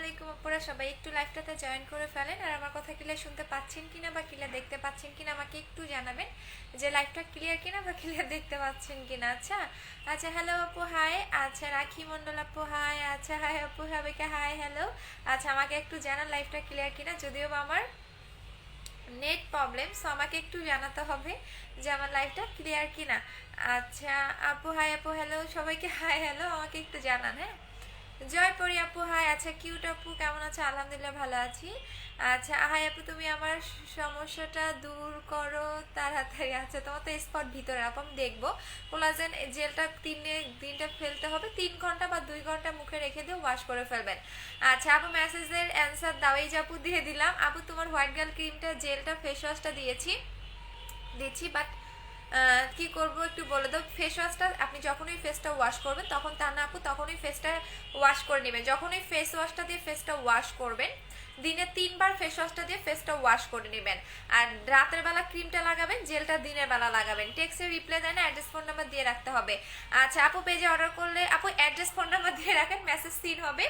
আলাইকুম আপুরা, সবাই একটু লাইভটাতে জয়েন করে ফেলেন। আর আমার কথা ক্লিয়ার শুনতে পাচ্ছেন কিনা বা ক্লিয়ার দেখতে পাচ্ছেন কিনা আমাকে একটু জানাবেন যে লাইভটা ক্লিয়ার কিনা বা ক্লিয়ার দেখতে পাচ্ছেন কিনা। আচ্ছা আচ্ছা, হ্যালো আপু, হাই। আচ্ছা, রাখি মন্ডল আপু, হাই। আচ্ছা, হাই আপু, সবাইকে হাই, হ্যালো। আচ্ছা, আমাকে একটু জানান লাইভটা ক্লিয়ার কিনা, যদিও বা আমার নেট প্রবলেম, সো আমাকে একটু জানাতে হবে যে আমার লাইভটা ক্লিয়ার কিনা। আচ্ছা আপু, হাই আপু, হ্যালো, সবাইকে হাই, হ্যালো, আমাকে একটু জানান। হ্যাঁ, জয়পরি আপু, হাই। আচ্ছা, কিউট আপু, কেমন আছো? আলহামদুলিল্লাহ, ভালো আছি। আচ্ছা, হাই আপু, তুমি আমার সমস্যাটা দূর করো তাড়াতাড়ি। আচ্ছা, তোমার তো স্পট ভিতরে আপু, আমি দেখবো। কোলাজেন জেলটা দিনটা ফেলতে হবে, 3 ঘন্টা বা 2 ঘন্টা মুখে রেখে দিয়ে ওয়াশ করে ফেলবেন। আচ্ছা আপু, মেসেজের অ্যান্সার দাও। এই যে আপু, দিয়ে দিলাম। আপু, তোমার হোয়াইট গার্ল ক্রিমটা, জেলটা, ফেস ওয়াশটা দিচ্ছি, বাট কি করব একটু বলে দাও। ফেস ওয়াশটা আপনি যখনই ফেসটা ওয়াশ করবেন, তখন তা না আপু, তখনই ফেসটা ওয়াশ করে নেবেন। যখনই ফেস ওয়াশটা দিয়ে ফেসটা ওয়াশ করবেন, দিনে 3 বার ফেস ওয়াশটা দিয়ে ফেসটা ওয়াশ করে নেবেন। আর রাতের বেলা ক্রিমটা লাগাবেন, জেলটা দিনের বেলা লাগাবেন। টেক্সটের রিপ্লাই দেয় না, অ্যাড্রেস ফোন নাম্বার দিয়ে রাখতে হবে। আচ্ছা আপু, পেজে অর্ডার করলে আপু অ্যাড্রেস ফোন নাম্বার দিয়ে রাখেন, মেসেজ সিন হবে।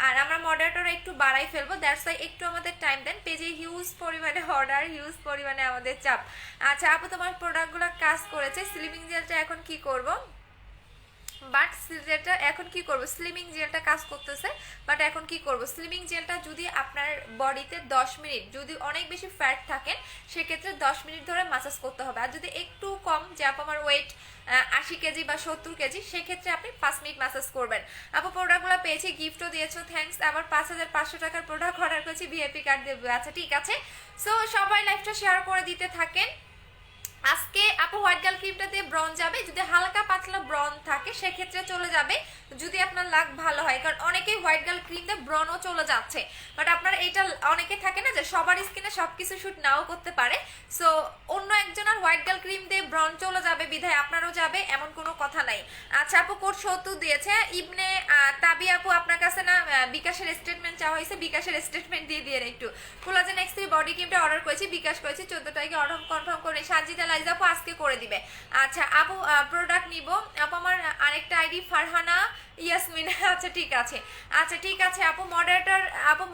আর আমরা মডারেটর একটু বাড়াই ফেলবো, দ্যাটস ওয়াই একটু আমাদের টাইম দেন। পেজে হিউজ পরিমাণে অর্ডার, হিউজ পরিমাণে আমাদের চাপ। আচ্ছা আপু, তোমার প্রোডাক্টগুলো কাজ করেছে। স্লিমিং জেলটা এখন কি করব, বাট জেলটা এখন কি করব, স্লিমিং জেলটা কাজ করতেছে, বাট এখন কি করব, স্লিমিং জেলটা যদি আপনার বডিতে 10 মিনিট, যদি অনেক বেশি ফ্যাট থাকেন সেক্ষেত্রে 10 মিনিট ধরে মাসাজ করতে হবে। আর যদি একটু কম, যে আপু আমার ওয়েট 80 কেজি বা 70 কেজি, সেক্ষেত্রে আপনি 5 মিনিট মাসাজ করবেন। আপু, প্রোডাক্টগুলো পেয়েছি, গিফটও দিয়েছো, থ্যাঙ্কস। আবার 5,500 টাকার প্রোডাক্ট অর্ডার করেছি, ভিআইপি কার্ড দেবে। আচ্ছা ঠিক আছে, সো সবাই লাইভটা শেয়ার করে দিতে থাকেন। আজকে আপু হোয়াইট গার্ল ক্রিমটা দিয়ে ব্রন যাবে, যদি হালকা পাতলা ব্রন থাকে সেক্ষেত্রে চলে যাবে, যদি আপনার লাক ভালো হয়। কারণ অনেকেই হোয়াইট গার্ল ক্রিম দিয়ে ব্রনও চলে যাচ্ছে, বাট আপনার এইটা অনেকে থাকে না যে সবার স্কিনে সবকিছু শুট নাও করতে পারে। সো অন্য একজন আর হোয়াইট গার্ল ক্রিম দিয়ে ব্রন চলে যাবে বিধায় আপনারও যাবে, এমন কোনো কথা নাই। আচ্ছা আপু, কোড 70 দিয়েছে ইবনে তাবি আপু, আপনার কাছে না বিকাশের স্টেটমেন্ট চাওয়া হয়েছে, বিকাশের স্টেটমেন্ট দিয়ে দিয়ে একটু। কোলাজেন X3 বডি ক্রিমটা অর্ডার করেছি, বিকাশ করেছি, 14 তারিখে অর্ডার কনফার্ম করে সাজিদা লাইজা আপু আজকে করে দিবে। আচ্ছা আপু, প্রোডাক্ট নিব। আপু আমার আরেকটা আইডি ফারহানা ইয়াসমিন। আচ্ছা ঠিক আছে, আচ্ছা ঠিক আছে আপু। মডারেটর আপু,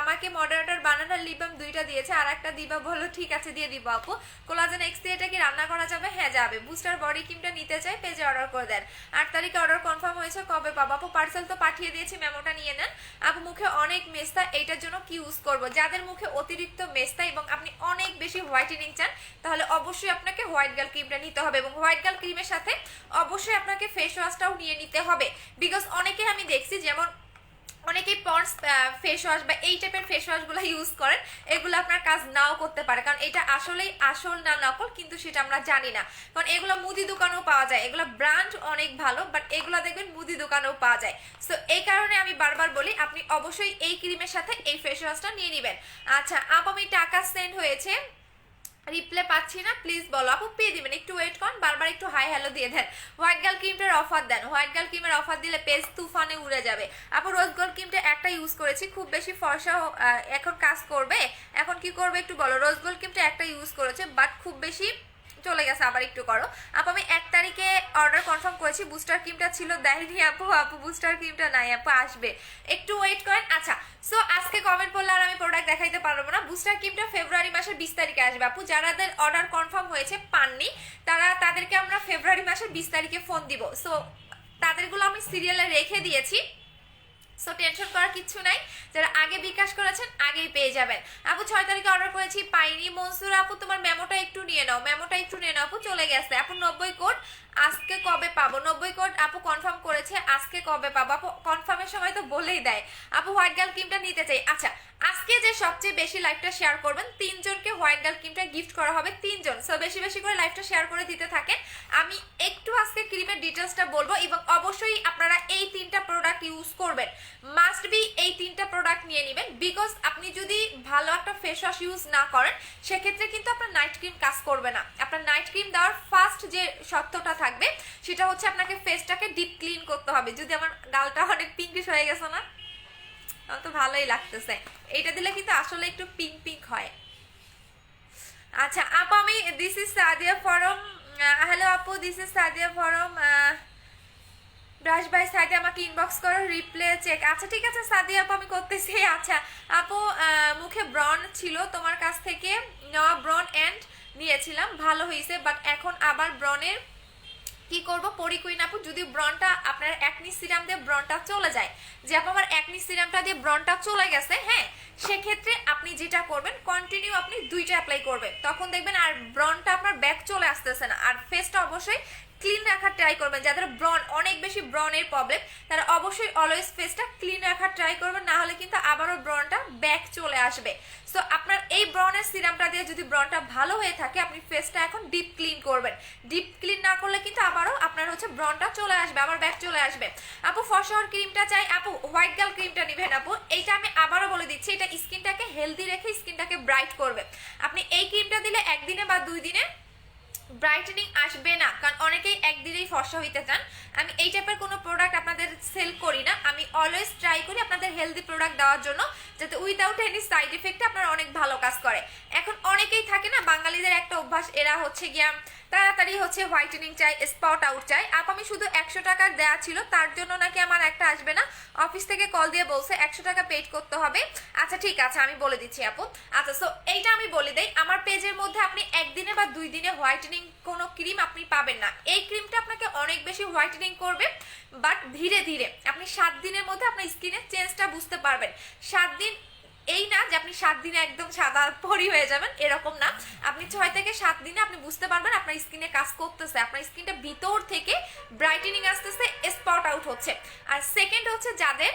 আমাকে মডারেটর বানানোর লিবাম 2টা দিয়েছে, আর একটা দিবা বলো। ঠিক আছে, দিয়ে দিব আপু। কোলাজেন X3 এটা কি রান্না করা যাবে? হ্যাঁ যাবে। বুস্টার বডি ক্রিমটা নিতে চাই, পেজে অর্ডার করে দেন। 8 তারিখে অর্ডার কনফার্ম হয়েছে, কবে পাবো আপু? পার্সেল তো পাঠিয়ে দিয়েছি, মেমোটা নিয়ে নেন। আপু, মুখে অনেক মেস্তা, এইটার জন্য কি ইউজ করব? যাদের মুখে অতিরিক্ত মেস্তা এবং আপনি অনেক বেশি হোয়াইটেনিং চান, তাহলে অবশ্যই আপনাকে হোয়াইট গার্ল ক্রিমটা নিতে হবে, এবং হোয়াইট গার্ল ক্রিমের সাথে অবশ্যই আপনাকে ফেস ওয়াশটাও নিয়ে নিতে হবে। বিকজ অনেকে আমি দেখছি, যেমন অনেকেই পন্ডস ফেস ওয়াশ বা এই টাইপের ফেস ওয়াশগুলো ইউজ করেন, এগুলো আপনার কাজ নাও করতে পারে, কারণ এটা আসলেই আসল না নকল কিন্তু সেটা আমরা জানি না। কারণ এগুলো মুদি দোকানেও পাওয়া যায়, এগুলো ব্র্যান্ড অনেক ভালো, বাট এগুলো দেখবেন মুদি দোকানেও পাওয়া যায়। সো এই কারণে আমি বারবার বলি, আপনি অবশ্যই এই ক্রিমের সাথে এই ফেস ওয়াশটা নিয়ে নেবেন। আচ্ছা আপু, আমি টাকা সেন্ড হয়েছে, রিপ্লাই পাচ্ছি না, প্লিজ বলো। আপু পেয়ে দিবেন, একটু ওয়েট করুন, বারবার একটু হাই হ্যালো দিয়ে দেন। হোয়াইট গার্ল ক্রিমটার অফার দেন, হোয়াইট গার্ল ক্রিমের অফার দিলে পেজ তুফানে উড়ে যাবে। আপু, রোজ গোল্ড ক্রিমটা একটা ইউজ করেছি, খুব বেশি ফর্সা এখন কাজ করবে, এখন কি করবে একটু বলো। রোজ গোল্ড ক্রিমটা একটা ইউজ করেছে, বাট খুব বেশি চলে গেছে, আবার একটু করো। আপু, আমি 1 তারিখে অর্ডার কনফার্ম করেছি, বুস্টার ক্রিমটা ছিল, দেয়নি আপু। আপু বুস্টার ক্রিমটা নাই আপু, আসবে, একটু ওয়েট করেন। আচ্ছা, সো আজকে কমেন্ট করলে আর আমি প্রোডাক্ট দেখাইতে পারবো না। বুস্টার ক্রিমটা ফেব্রুয়ারি মাসের 20 তারিখে আসবে আপু। যারাদের অর্ডার কনফার্ম হয়েছে পাননি, তাদেরকে আমরা ফেব্রুয়ারি মাসের 20 তারিখে ফোন দিব। সো তাদেরগুলো আমি সিরিয়ালে রেখে দিয়েছি, সো টেনশন করার কিচ্ছু নাই। যারা আগে বিকাশ করেছেন আগেই পেয়ে যাবেন। আপু 6 তারিখে অর্ডার করেছি, পাইনি। মনসুর আপু, তোমার মেমোটা একটু নিয়ে নাও, মেমোটা একটু নিয়ে নাও আপু, চলে গেছে। আপু 90 কোড আজকে কবে পাবো? 90 কোড আপু কনফার্ম করেছে, আজকে কবে পাবো? আপু কনফার্মের সময় তো বলেই দেয়। আপু হোয়াইট গার্ল ক্রিমটা নিতে চাই। আচ্ছা, আজকে যে সবচেয়ে বেশি লাইভটা শেয়ার করবেন 3জনকে হোয়াইট গার্ল ক্রিমটা গিফট করা হবে, 3জন। সো বেশি বেশি করে লাইভটা শেয়ার করে দিতে থাকেন। আমি একটু আজকে ক্রিমের ডিটেলসটা বলবো, এবং অবশ্যই আপনারা এই 3টা প্রোডাক্ট ইউজ করবেন, মাস্ট বি এই 3টা প্রোডাক্ট নিয়ে নেবেন। বিকজ আপনি যদি ভালো একটা ফেস ওয়াশ ইউজ না করেন, সেক্ষেত্রে কিন্তু আপনার নাইট ক্রিম কাজ করবে না। আপনার নাইট ক্রিম দেওয়ার ফার্স্ট যে সত্যটা থাকবে সেটা হচ্ছে আপনাকে ফেসটাকে ডিপ ক্লিন করতে হবে। যদি আমার গালটা অনেক পিঙ্কিশ হয়ে গেছে না, আমার তো ভালোই লাগতেছে, এইটা দিলে কিন্তু আসলে একটু পিঙ্ক পিঙ্ক হয়। আচ্ছা আপু, আমি this is Sadia from, hello আপু, দিস ইজ সাদিয়া ফরম ব্রাশ বাই সাইডে আমাকে ইনবক্স করো, রিপ্লে চেক। আচ্ছা ঠিক আছে সাদিয়া আপু, আমি করতেছি। আচ্ছা আপু, মুখে ব্রন ছিল, তোমার কাছ থেকে নেওয়া ব্রন এন্ড নিয়েছিলাম, ভালো হয়েছে, বাট এখন আবার ব্রনের কি করব পরিকুইন আপু, যদি ব্রনটা আপনার অ্যাকনি সিরাম দিয়ে ব্রনটা চলে যায়, যে আপু আমার অ্যাকনি সিরামটা দিয়ে ব্রনটা চলে গেছে, হ্যাঁ, সেক্ষেত্রে আপনি যেটা করবেন কন্টিনিউ আপনি 2টা অ্যাপ্লাই করবেন, তখন দেখবেন আর ব্রনটা আপনার ব্যাক চলে আসতেছে না। আর ফেসটা অবশ্যই ক্লিন রাখার ট্রাই করবেন, যাদের ব্রন অনেক বেশি ব্রনের প্রবলেম তারা অবশ্যই অলওয়েজ ফেসটা ক্লিন রাখার ট্রাই করবেন, না হলে কিন্তু আবারও ব্রনটা ব্যাক চলে আসবে। সো আপনার এই ব্রনের সিরামটা দিয়ে যদি ব্রনটা ভালো হয়ে থাকে, আপনি ফেসটা এখন ডিপ ক্লিন করবেন। ডিপ ক্লিন না করলে কিন্তু আবারও আপনার হচ্ছে ব্রনটা চলে আসবে, আবার ব্যাক চলে আসবে। আপু ফর্সা ক্রিমটা চাই, আপু হোয়াইট গার্ল ক্রিমটা নেবেন আপু। এইটা আমি আবারও বলে দিচ্ছি, এটা স্কিনটাকে হেলদি রেখে স্কিনটাকে ব্রাইট করবে। আপনি এই ক্রিমটা দিলে একদিনে বা 2 দিনে ব্রাইটেনিং আসবে না, কারণ অনেকেই একদিনেই ফর্সা হইতে চান। আমি এই টাইপের কোনো প্রোডাক্ট আপনাদের সেল করি না, আমি অলওয়েজ ট্রাই করি আপনাদের হেলদি প্রোডাক্ট দেওয়ার জন্য, যাতে উইদাউট এনি সাইড ইফেক্টে আপনার অনেক ভালো কাজ করে। এখন অনেকেই থাকে না, বাঙালিদের একটা অভ্যাস, এরা হচ্ছে গিয়া তাড়াতাড়ি হচ্ছে হোয়াইটেনিং চাই, স্পট আউট চাই। আমি শুধু 100 টাকার দেয়া ছিল, তার জন্য নাকি আমার একটা আসবে না, অফিস থেকে কল দিয়ে বলছে 100 টাকা পেড করতে হবে। আচ্ছা ঠিক আছে, আমি বলে দিচ্ছি আপু। আচ্ছা সো এইটা আমি বলে দেই, আমার পেজের মধ্যে আপনি একদিনে বা 2 দিনে হোয়াইটেনিং কোনো ক্রিম আপনি পাবেন না। এই ক্রিমটা আপনাকে অনেক বেশি হোয়াইটেনিং করবে, বাট ধীরে ধীরে আপনি 7 দিনের মধ্যে আপনার স্কিনের চেঞ্জটা বুঝতে পারবেন। 7 দিন এই না যে আপনি 7 দিনে একদম সাদা পরি হয়ে যাবেন, এরকম না। আপনি 6 থেকে 7 দিনে আপনি বুঝতে পারবেন আপনার স্কিনে কাজ করতেছে, আপনার স্কিনটা ভিতর থেকে ব্রাইটেনিং আসতেছে, স্পট আউট হচ্ছে। আর সেকেন্ড হচ্ছে যাদের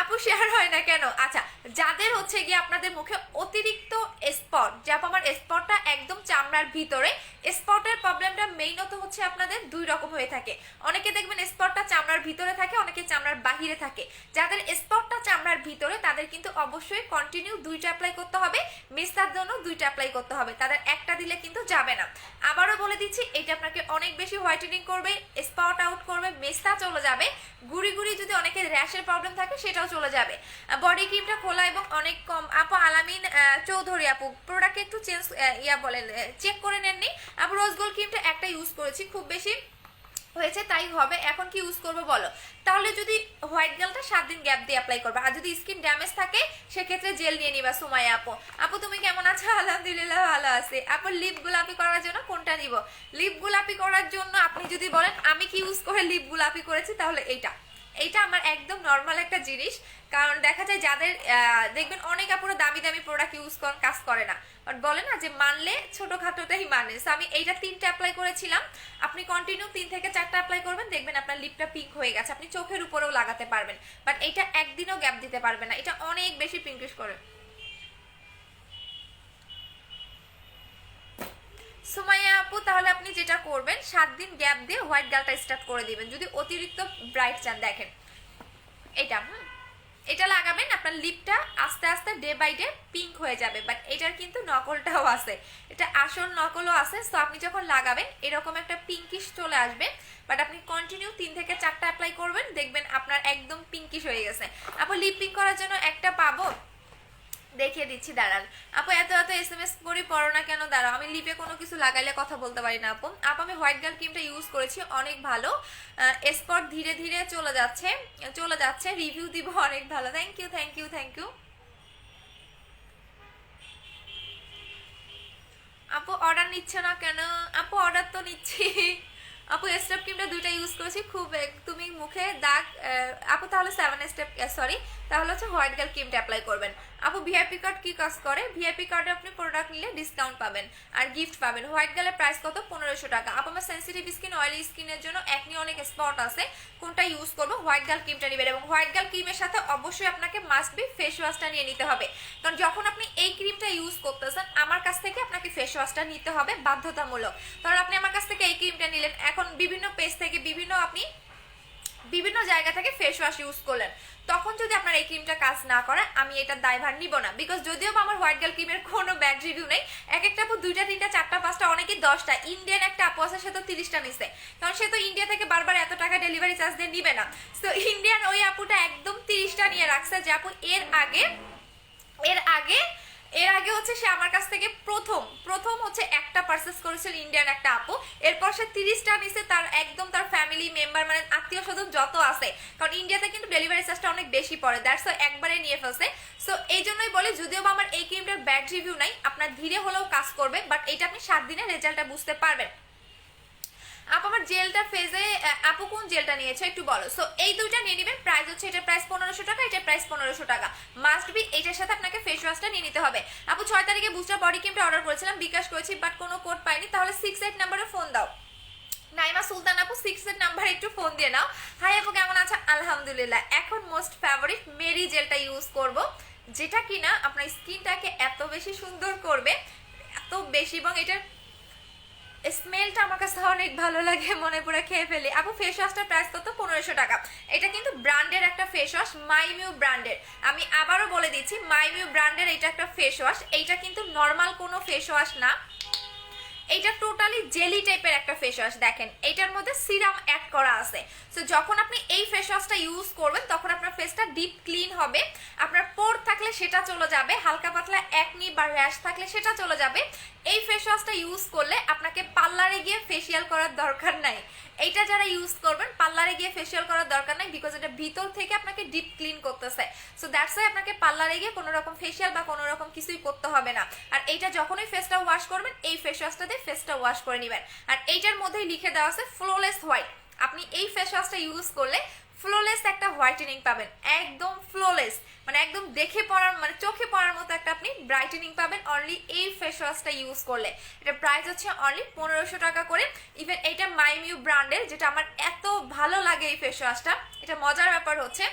আপু শেয়ার হয় না কেন, আচ্ছা যাদের হচ্ছে গিয়ে আপনাদের মুখে অতিরিক্ত স্পট, যে আপু আমার স্পটটা একদম চামড়ার ভিতরে, স্পটের প্রবলেমটা মেইনত হচ্ছে আপনাদের 2 রকম হয়ে থাকে। অনেকে দেখবেন স্পটটা চামড়ার ভিতরে থাকে, অনেকে চামড়ার বাহিরে থাকে। যাদের স্পটটা চামড়ার ভিতরে তাদের কিন্তু অবশ্যই কন্টিনিউ 2টা অ্যাপ্লাই করতে হবে, মেস্তার জন্য 2টা অ্যাপ্লাই করতে হবে, তাদের একটা দিলে কিন্তু যাবে না। আবারও বলে দিচ্ছি, এটা আপনাকে অনেক বেশি হোয়াইটেনিং করবে, স্পট আউট করবে, মেস্তা চলে যাবে, গুড়ি গুড়ি যদি অনেকের র্যাশের প্রবলেম থাকে সেটাও চলে যাবে। বডি ক্রিমটা খোলা এবং অনেক কম। আপু আলামিন চৌধুরী আপু, প্রোডাক্ট একটু চেঞ্জ বলেন, চেক করে নেননি আপু। রোজ গোল্ড ক্রিমটা একটা ইউজ করেছি, খুব বেশি হয়েছে তাই হবে, এখন কি ইউজ করবো বলো? তাহলে যদি হোয়াইট গেলটা 7 দিন গ্যাপ দিয়ে অ্যাপ্লাই করবে, আর যদি স্কিন ড্যামেজ থাকে সেক্ষেত্রে জেল নিয়ে নিবা। সুমাইয়া আপু, আপু তুমি কেমন আছো? আলহামদুলিল্লাহ ভালো আছি আপু। লিপ গোলাপি করার জন্য কোনটা নিব? লিপ গোলাপি করার জন্য আপনি যদি বলেন আমি কি ইউজ করে লিপ গোলাপি করেছি, তাহলে এইটা আমার একদম নর্মাল একটা জিনিস। কারণ দেখা যায় যাদের দেখবেন অনেক আপুরা দামি দামি প্রোডাক্ট ইউজ করেন, কাজ করে না, বাট বলে না যে মানলে ছোটখাটোটাই মানে। সো আমি এইটা 3টা অ্যাপ্লাই করেছিলাম, আপনি কন্টিনিউ 3 থেকে 4টা অ্যাপ্লাই করবেন, দেখবেন আপনার লিপটা পিঙ্ক হয়ে গেছে। আপনি চোখের উপরেও লাগাতে পারবেন, বাট এইটা একদিনও গ্যাপ দিতে পারবেন না, এটা অনেক বেশি পিঙ্কিশ করে। সুমাইয়া আপু, তাহলে আপনি যেটা করবেন 7 দিন গ্যাপ দিয়ে হোয়াইট গালটা স্টার্ট করে দিবেন যদি অতিরিক্ত ব্রাইট চান। দেখেন এটা লাগাবেন, আপনার লিপটা আস্তে আস্তে ডে বাই ডে পিঙ্ক হয়ে যাবে। বাট এটার কিন্তু নকলটাও আছে, এটা আসল নকলও আছে। সো আপনি যখন লাগাবেন এরকম একটা পিঙ্কিশ চলে আসবে, বাট আপনি কন্টিনিউ 3 থেকে 4টা অ্যাপ্লাই করবেন, দেখবেন আপনার একদম পিঙ্কিশ হয়ে গেছে। আপু লিপ পিঙ্ক করার জন্য একটা পাবো, দেখিয়ে দিচ্ছি দাঁড়ান। আপু এত SMS করি পড়ো না কেন? দাঁড়াও, আমি লিপে কোনো কিছু লাগাইলে কথা বলতে পারি না আপু। আমি হোয়াইট গার্ল ক্রিমটা ইউজ করেছি, অনেক ভালো, স্পট ধীরে ধীরে চলে যাচ্ছে, রিভিউ দিব অনেক ভালো। Thank you. আপু অর্ডার নিচ্ছে না কেন? আপু অর্ডার তো নিচ্ছি আপু। স্টেপ ক্রিমটা 2টা ইউজ করেছি, খুব তুমি মুখে দাগ আপু, তাহলে 7 স্টেপ সরি, তাহলে হচ্ছে হোয়াইট গার্ল ক্রিমটা অ্যাপ্লাই করবেন। আপু ভিআইপি কার্ড কি কাজ করে? ভিআইপি কার্ডে আপনি প্রোডাক্ট নিলে ডিসকাউন্ট পাবেন আর গিফট পাবেন। হোয়াইট গার্লের প্রাইস কত? 1500 টাকা। আপু আমার সেন্সিটিভ স্কিন, অয়েলি স্কিনের জন্য একনি অনেক স্পট আছে, কোনটা ইউজ করবো? হোয়াইট গার্ল ক্রিমটা নেবেন, এবং হোয়াইট গার্ল ক্রিমের সাথে অবশ্যই আপনাকে মাস্ট বি ফেস ওয়াশটা নিয়ে নিতে হবে, কারণ যখন আপনি এই ক্রিমটা ইউজ করতেছেন আমার কাছ থেকে আপনাকে ফেস ওয়াশটা নিতে হবে বাধ্যতামূলক। কারণ আপনি আমার কাছ থেকে এই ক্রিমটা নিলেন, এখন বিভিন্ন পেজ থেকে আপনি বিভিন্ন জায়গা থেকে ফেস ওয়াশ ইউজ করলেন, তখন যদি আপনার এই ক্রিমটা কাজ না করে আমি এটার দায়ভার নিব না। বিকজ যদিও আমার হোয়াইট গার্ল ক্রিমের কোনো ব্যাড রিভিউ নেই, এক একটা আপু 2টা 3টা 4টা 5টা অনেকে 10টা, ইন্ডিয়ান একটা আপু আছে সে তো 30টা নিছে, কারণ সে তো ইন্ডিয়া থেকে বারবার এত টাকা ডেলিভারি চার্জ দিয়ে নিবে না। তো ইন্ডিয়ান ওই আপুটা একদম 30টা নিয়ে রাখছে, যে আপু এর আগে হচ্ছে সে আমার কাছ থেকে প্রথম হচ্ছে একটা পারচেস করেছিল ইন্ডিয়ান একটা আপু, এরপর সে 30টা নিছে তার একদম তার ফ্যামিলি মেম্বার মানে আত্মীয় স্বজন যত আছে, কারণ ইন্ডিয়াতে কিন্তু ডেলিভারি চার্জটা অনেক বেশি পড়ে, দ্যাটস একবারে নিয়ে ফেলছে। সো এই জন্যই বলি যদিও বা আমার এই ক্রিমটার ব্যাড রিভিউ নাই, আপনার ধীরে হলেও কাজ করবে, বাট এটা আপনি 7 দিনে রেজাল্টটা বুঝতে পারবেন। আপু আমার জেলটা ফেজে, আপু কোন জেলটা নিয়েছে একটু বলো। সো এই দুইটা নিয়ে নেবেন, প্রাইস হচ্ছে এটার প্রাইস 1500 টাকা, এটার প্রাইস 1500 টাকা। মাস্ট বি এটার সাথে আপনাকে ফেস ওয়াশটা নিয়ে নিতে হবে। আপু 6 তারিখে বুস্টার বডি ক্রিমটা অর্ডার করেছিলাম, বিকাশ করেছি বাট কোনো কোড পাইনি, তাহলে 68 নাম্বারে ফোন দাও। নাইমা সুলতান আপু 68 নাম্বারে একটু ফোন দিয়ে নাও। হাই আপু কেমন আছো? আলহামদুলিল্লাহ। এখন মোস্ট ফেভারিট মেরি জেলটা ইউজ করব, যেটা কিনা আপনার স্কিনটাকে এত বেশি সুন্দর করবে, এত বেশি, এবং এটার স্মেলটা আমার কাছে অনেক ভালো লাগে, মনে পড়ে খেয়ে ফেলি। আপু ফেস ওয়াশটার প্রাইস কত? 1500 টাকা। এটা কিন্তু ব্র্যান্ডের একটা ফেস ওয়াশ, মাইমিউ ব্র্যান্ডের। আমি আবারও বলে দিচ্ছি, মাইমিউ ব্র্যান্ডের এটা একটা ফেস ওয়াশ, এইটা কিন্তু নর্মাল কোনো ফেস ওয়াশ না, এটা টোটালি জেলি টাইপের একটা ফেস ওয়াশ। দেখেন এটার মধ্যে সিরাম অ্যাড করা আছে। সো যখন আপনি এই ফেস ওয়াশটা ইউজ করবেন তখন আপনার ফেসটা ডিপ ক্লিন হবে, আপনার পোর থাকলে সেটা চলে যাবে, হালকা পাতলা একনি বা র্যাশ থাকলে সেটা চলে যাবে। এই ফেস ওয়াশটা ইউজ করলে আপনাকে পার্লারে গিয়ে ফেসিয়াল করার দরকার নাই। এইটা যারা ইউজ করবেন পার্লারে গিয়ে ফেসিয়াল করার দরকার নাই, বিকজ এটা ভিতর থেকে আপনাকে ডিপ ক্লিন করতেছে। সো দ্যাটস ওয়াই আপনাকে পার্লারে গিয়ে কোনো রকম ফেসিয়াল বা কোনো রকম কিছুই করতে হবে না। আর এইটা যখনই ফেসটা ওয়াশ করবেন এই ফেস ওয়াশটা দিয়ে ফেসটা ওয়াশ করে নেবেন। আর এইটার মধ্যেই লিখে দেওয়া আছে ফ্লোলেস হোয়াইট। আপনি এই ফেস ওয়াশটা ইউজ করলে ফ্লোলেস একটা হোয়াইটেনিং পাবেন, একদম ফ্লোলেস, মানে একদম দেখে পড়ার মানে চোখে পড়ার মতো একটা আপনি ব্রাইটেনিং পাবেন অনলি এই ফেস ওয়াশটা ইউজ করলে। এটা প্রাইস হচ্ছে অনলি 1500 টাকা করে। ইভেন এটা মাইমিউ ব্র্যান্ডের, যেটা আমার এত ভালো লাগে এই ফেস ওয়াশটা। এটা মজার ব্যাপার হচ্ছে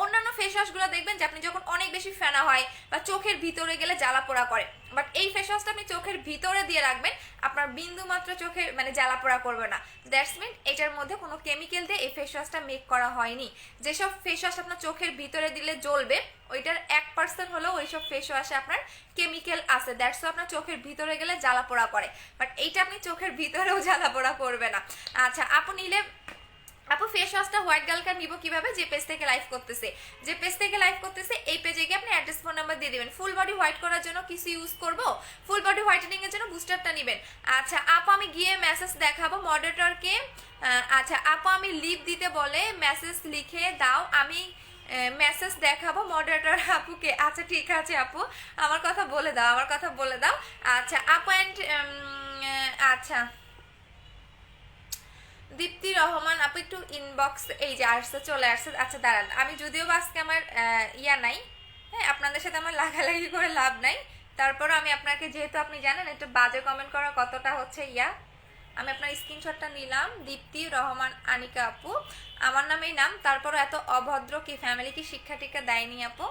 অন্যান্য ফেস ওয়াশগুলো দেখবেন যে আপনি যখন অনেক বেশি ফেনা হয় বা চোখের ভিতরে গেলে জ্বালা পোড়া করে, বাট এই ফেস ওয়াশটা আপনি চোখের ভিতরে দিয়ে রাখবেন, আপনার বিন্দু মাত্র চোখের মানে জ্বালা পোড়া করবে না। দ্যাটস মিন এটার মধ্যে কোনো কেমিক্যাল দিয়ে এই ফেস ওয়াশটা মেক করা হয়নি। যেসব ফেস ওয়াশ আপনার চোখের ভিতরে দিলে জ্বলবে ওইটার 1% হলেও ওইসব ফেস ওয়াশে আপনার কেমিক্যাল আছে, দ্যাটস আপনার চোখের ভিতরে গেলে জ্বালা পোড়া করে, বাট এইটা আপনি চোখের ভিতরেও জ্বালা পোড়া করবে না। আচ্ছা আপু নিলে, আপু ফেস ওয়াশটা হোয়াইট গার্ল কার্ড নিব কিভাবে? যে পেজ থেকে লাইভ করতেছে, যে পেজ থেকে লাইভ করতেছে এই পেজে গিয়ে আপনি অ্যাড্রেস ফোন নাম্বার দিয়ে দিবেন। ফুল বডি হোয়াইট করার জন্য কিছু ইউজ করব, ফুল বডি হোয়াইটেনিং এর জন্য বুস্টারটা নেবেন। আচ্ছা আপু আমি গিয়ে মেসেজ দেখাবো মডারেটরকে। আচ্ছা আপু আমি লিভ দিতে বলে মেসেজ লিখে দাও, আমি মেসেজ দেখাবো মডারেটর আপুকে। আচ্ছা ঠিক আছে আপু, আমার কথা বলে দাও, আমার কথা বলে দাও। আচ্ছা আপু অ্যান্ড আচ্ছা দীপ্তি রহমান আপু একটু ইনবক্স, এই যে আসছে চলে আসছে। আচ্ছা দাঁড়ান, আমি যদিও বা আজকে আমার ইয়া নাই, হ্যাঁ আপনাদের সাথে আমার লাগালাগি করে লাভ নাই, তারপরও আমি আপনাকে, যেহেতু আপনি জানেন একটু বাজে কমেন্ট করা কতটা হচ্ছে ইয়া, আমি আপনার স্ক্রিনশটটা নিলাম। দীপ্তি রহমান আনিকা আপু আমার নামেই নাম, তারপরও এত অভদ্র কি ফ্যামিলি কি শিক্ষা টিক্ষা দেয়নি আপু?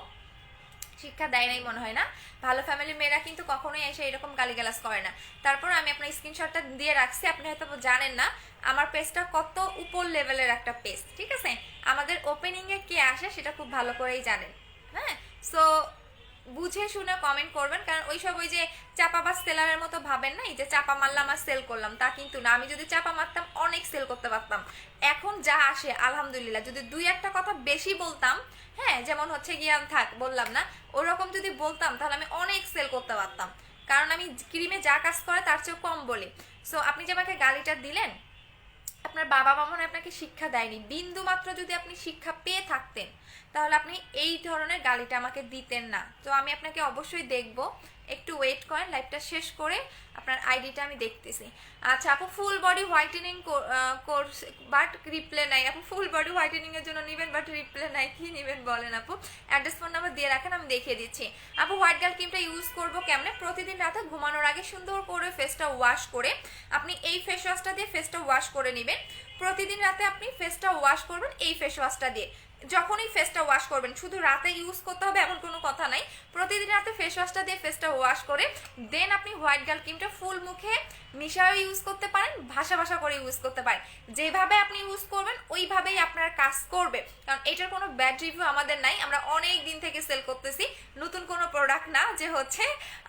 শিক্ষা দেয় নাই মনে হয় না, ভালো ফ্যামিলির মেয়েরা কিন্তু কখনোই এসে এরকম গালিগালাজ করে না। তারপর আমি আপনার স্ক্রিনশটটা দিয়ে রাখছি, আপনি হয়তো জানেন না আমার পেজটা কত উপর লেভেলের একটা পেজ, ঠিক আছে? আমাদের ওপেনিংয়ে কে আসে সেটা খুব ভালো করেই জানেন, হ্যাঁ? সো বুঝে শুনে কমেন্ট করবেন, কারণ ওইসব ওই যে চাপাবাজ সেলারের মতো ভাবেন না, এই যে চাপা মারলাম আর সেল করলাম, তা কিন্তু না। আমি যদি চাপা মারতাম অনেক সেল করতে পারতাম। এখন যা আসে আলহামদুলিল্লাহ, যদি দুই একটা কথা বেশি বলতাম, হ্যাঁ যেমন হচ্ছে গিয়ে থাক বললাম না, ওরকম যদি বলতাম তাহলে আমি অনেক সেল করতে পারতাম, কারণ আমি ক্রিমে যা কাজ করে তার চেয়েও কম বলি। সো আপনি যে আমাকে গালিটা দিলেন, আপনার বাবা মা মনে হয় আপনাকে শিক্ষা দেয়নি। বিন্দু মাত্র যদি আপনি শিক্ষা পেয়ে থাকতেন তাহলে আপনি এই ধরনের গালিটা আমাকে দিতেন না। তো আমি আপনাকে অবশ্যই দেখব, একটু ওয়েট করেন, লাইভটা শেষ করে আপনার আইডিটা আমি দেখতেছি। আচ্ছা আপু full body whitening course but replay নাই। আপু ফুল বডি হোয়াইটেনিং এর জন্য নেবেন বাট রিপ্লে নাই, কি নেবেন বলেন আপু? অ্যাড্রেস ফোন নাম্বার দিয়ে রাখেন, আমি দেখিয়ে দিচ্ছি। আপু হোয়াইট গার্ল ক্রিমটা ইউজ করবো কেমনে? প্রতিদিন রাতে ঘুমানোর আগে সুন্দর করে ফেসটা ওয়াশ করে আপনি এই ফেস ওয়াশটা দিয়ে ফেসটা ওয়াশ করে নেবেন। প্রতিদিন রাতে আপনি ফেসটা ওয়াশ করবেন এই ফেস ওয়াশটা দিয়ে। যখনই ফেসটা ওয়াশ করবেন, শুধু রাতে ইউজ করতে হবে এমন কোনো কথা নাই, প্রতিদিন রাতে ফেস ওয়াশটা দিয়ে ফেসটা ওয়াশ করে দেন আপনি হোয়াইট গার্ল ক্রিমটা ফুল মুখে মিশাও ইউজ করতে পারেন, ভাষা ভাষা করে ইউজ করতে পারেন। যেভাবে আপনি ইউজ করবেন ওইভাবেই আপনার কাজ করবে, কারণ এটার কোনো ব্যাড রিভিউ আমাদের নাই। আমরা অনেক দিন থেকে সেল করতেছি, নতুন কোনো প্রোডাক্ট না যে হচ্ছে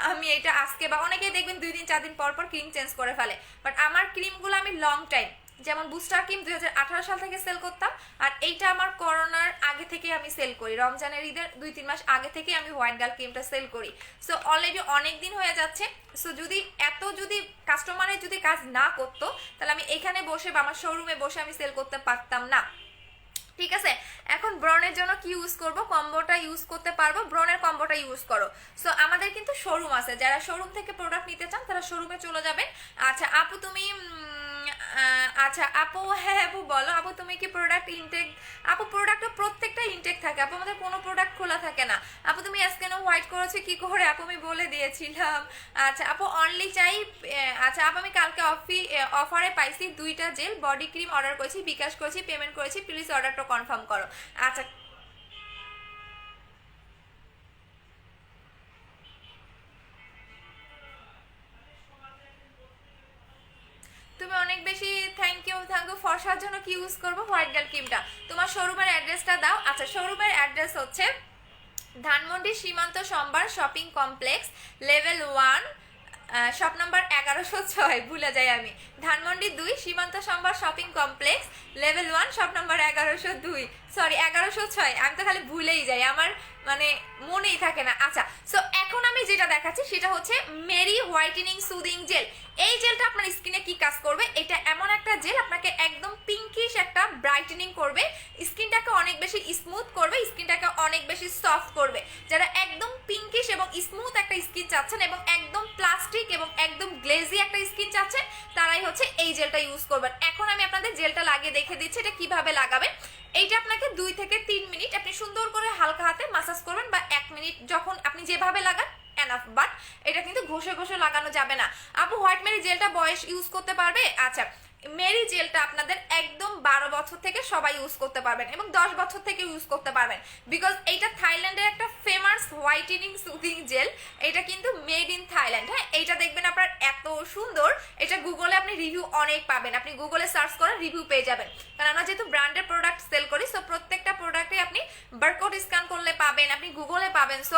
আমি এটা আজকে, বা অনেকেই দেখবেন 2 দিন 4 দিন পর পর ক্রিম চেঞ্জ করে ফেলে, বাট আমার ক্রিমগুলো আমি লং টাইম যেমন বুস্টার ক্রিম 2018 সাল থেকে সেল করতাম, আর এইটা আমার করোনার আগে থেকে আমি সেল করি, রমজানের ঈদের 2-3 মাস আগে থেকে আমি হোয়াইট গার্ল ক্রিমটা সেল করি। সো অলরেডি অনেক দিন হয়ে যাচ্ছে। সো যদি কাস্টমারের যদি কাজ না করতো তাহলে আমি এখানে বসে বা আমার শোরুমে বসে আমি সেল করতে পারতাম না। ঠিক আছে, এখন ব্রনের জন্য কি ইউজ করব, কম্বোটা ইউজ করতে পারবো, ব্রনের কম্বোটা ইউজ করো। সো আমাদের কিন্তু শোরুম আছে, যারা শোরুম থেকে প্রোডাক্ট নিতে চান তারা শোরুমে চলে যাবেন। আচ্ছা আপু তুমি আচ্ছা আপু, হ্যাঁ আপু বলো আপু, তুমি কি প্রোডাক্ট ইনটেক? আপু প্রোডাক্টটা প্রত্যেকটা ইনটেক থাকে আপু, আমাদের কোনো প্রোডাক্ট খোলা থাকে না। আপু তুমি কেন হোয়াইট করেছো কি করে আপু, আমি বলে দিয়েছিলাম। আচ্ছা আপু অনলি চাই। আচ্ছা আপু আমি কালকে অফারে পাইছি 2টা জেল বডি ক্রিম অর্ডার করেছি, বিকাশ করেছি, পেমেন্ট করেছি, প্লিজ অর্ডারটা কনফার্ম করো। আচ্ছা তুমি অনেক বেশি থ্যাংক ইউ ফর্সার জন্য কি ইউজ করবো, হোয়াইট গার্ল ক্রিমটা। তোমার শোরুমের অ্যাড্রেসটা দাও। আচ্ছা শোরুমের অ্যাড্রেস হচ্ছে ধানমন্ডি সীমান্ত সম্ভার shopping complex, level 1, shop number 1106, ভুলে যাই আমি। ধানমন্ডি 2 সীমান্ত সম্ভার shopping complex, level 1, shop number 1102, sorry 1106, আমি তো খালি ভুলেই যাই, আমার মানে মনেই থাকে না। আচ্ছা সো এখন আমি যেটা দেখাচ্ছি সেটা হচ্ছে মেরি হোয়াইটেনিং সুদিং জেল। এই জেলটা আপনার স্কিনে কি কাজ করবে, এটা এমন একটা জেল আপনাকে একদম পিঙ্কিশ একটা ব্রাইটেনিং করবে, স্কিনটাকে অনেক বেশি স্মুথ করবে, স্কিনটাকে অনেক বেশি সফট করবে। যারা একদম পিঙ্কিশ এবং স্মুথ একটা স্কিন চাচ্ছেন এবং একদম প্লাস্টিক এবং একদম গ্লেজি একটা স্কিন চাচ্ছেন, তারাই হচ্ছে এই জেলটা ইউজ করবেন। এখন আমি আপনাদের জেলটা লাগিয়ে দেখে দিচ্ছি এটা কিভাবে লাগাবেন। এইটা আপনাকে 2 থেকে 3 মিনিট আপনি সুন্দর করে হালকা হাতে মাসাজ করবেন, বা 1 মিনিট যখন আপনি যেভাবে লাগান এনাফ, বাট এটা কিন্তু ঘষে ঘষে লাগানো যাবে না। আপু হোয়াইট মেরি জেলটা বয়স ইউজ করতে পারবে? আচ্ছা মেরি জেলটা আপনাদের একদম 12 বছর থেকে সবাই ইউজ করতে পারবেন এবং 10 বছর থেকে ইউজ করতে পারবেন, বিকজ এইটা থাইল্যান্ডের একটা ফেমাস হোয়াইটেনিং সুদিং জেল। এটা কিন্তু মেড ইন থাইল্যান্ড। হ্যাঁ এইটা দেখবেন আপনার এত সুন্দর, এটা গুগলে আপনি রিভিউ অনেক পাবেন, আপনি গুগলে সার্চ করেন রিভিউ পেয়ে যাবেন, কারণ আমরা যেহেতু ব্র্যান্ডের প্রোডাক্ট সেল করি, সো প্রত্যেকটা প্রোডাক্টে আপনি বারকোড স্ক্যান করলে পাবেন, আপনি গুগলে পাবেন। সো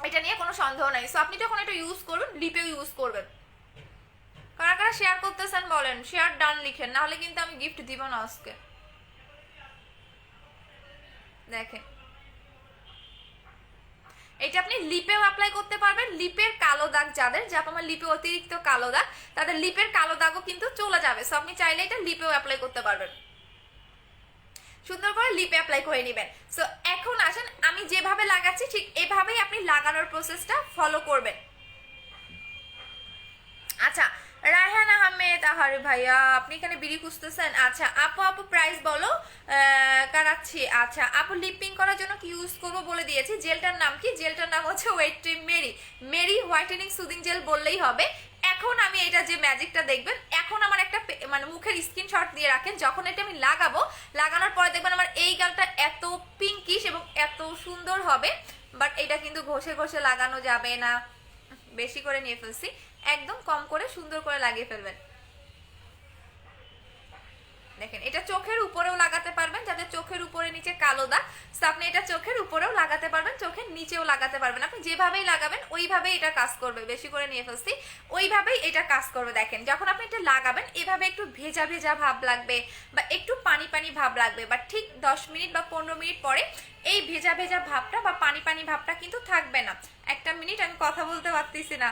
এটা নিয়ে কোনো সন্দেহ নাই। সো আপনি যখন এটা ইউজ করবেন লিপেও ইউজ করবেন। কারা কারা শেয়ার করতেছেন বলেন, শেয়ার ডান লিখেন, নাহলে কিন্তু আমি গিফট দিব না আজকে। দেখেন এটা আপনি লিপেও অ্যাপ্লাই করতে পারবেন, লিপের কালো দাগ যাদের, যা আমার লিপে অতিরিক্ত কালো দাগ, তাদের লিপের কালো দাগও কিন্তু চলে যাবে। সো আপনি চাইলে এটা লিপেও অ্যাপ্লাই করতে পারবেন, সুন্দর করে লিপে অ্যাপ্লাই করে নেবেন। সো এখন আসেন আমি যেভাবে লাগাচ্ছি ঠিক এভাবেই আপনি লাগানোর প্রসেসটা ফলো করবেন। আচ্ছা রায়হান আহমেদ, আহারে ভাইয়া আপনি এখানে বিড়ি খুঁজতেছেন। আচ্ছা আপু প্রাইস বলো, কারাচ্ছি। আচ্ছা আপু লিপিং করার জন্য কি ইউজ করবো বলে দিয়েছি, জেলটার নাম কি, জেলটার নাম হচ্ছে মেরি হোয়াইটেনিং সুদিং জেল বললেই হবে। এখন আমি এটা যে ম্যাজিকটা দেখবেন, এখন আমার একটা মানে মুখের স্ক্রিনশট দিয়ে রাখেন, যখন এটা আমি লাগাবো, লাগানোর পরে দেখবেন আমার এই গালটা এত পিঙ্কিশ এবং এত সুন্দর হবে। বাট এটা কিন্তু ঘষে ঘষে লাগানো যাবে না, বেশি করে নিয়ে ফেলছি, একদম কম করে সুন্দর করে লাগিয়ে ফেলবেন। দেখেন এটা চোখের উপরেও লাগাতে পারবেন, যাদের চোখের উপরে নিচে কালো দাগ, তো আপনি এটা চোখের উপরেও লাগাতে পারবেন, চোখের নিচেও লাগাতে পারবেন, আপনি যেভাবেই লাগাবেন ওইভাবেই এটা কাজ করবে। বেশি করে নিয়ে ফেলছি, ওইভাবেই এটা কাজ করবে। দেখেন যখন আপনি এটা লাগাবেন এভাবে একটু ভেজা ভেজা ভাব লাগবে বা একটু পানি পানি ভাব লাগবে, বা ঠিক 10 মিনিট বা 15 মিনিট পরে এই ভেজা ভেজা ভাবটা বা পানি পানি ভাবটা কিন্তু থাকবে না। একটা মিনিট আমি কথা বলতে পারতেছি না।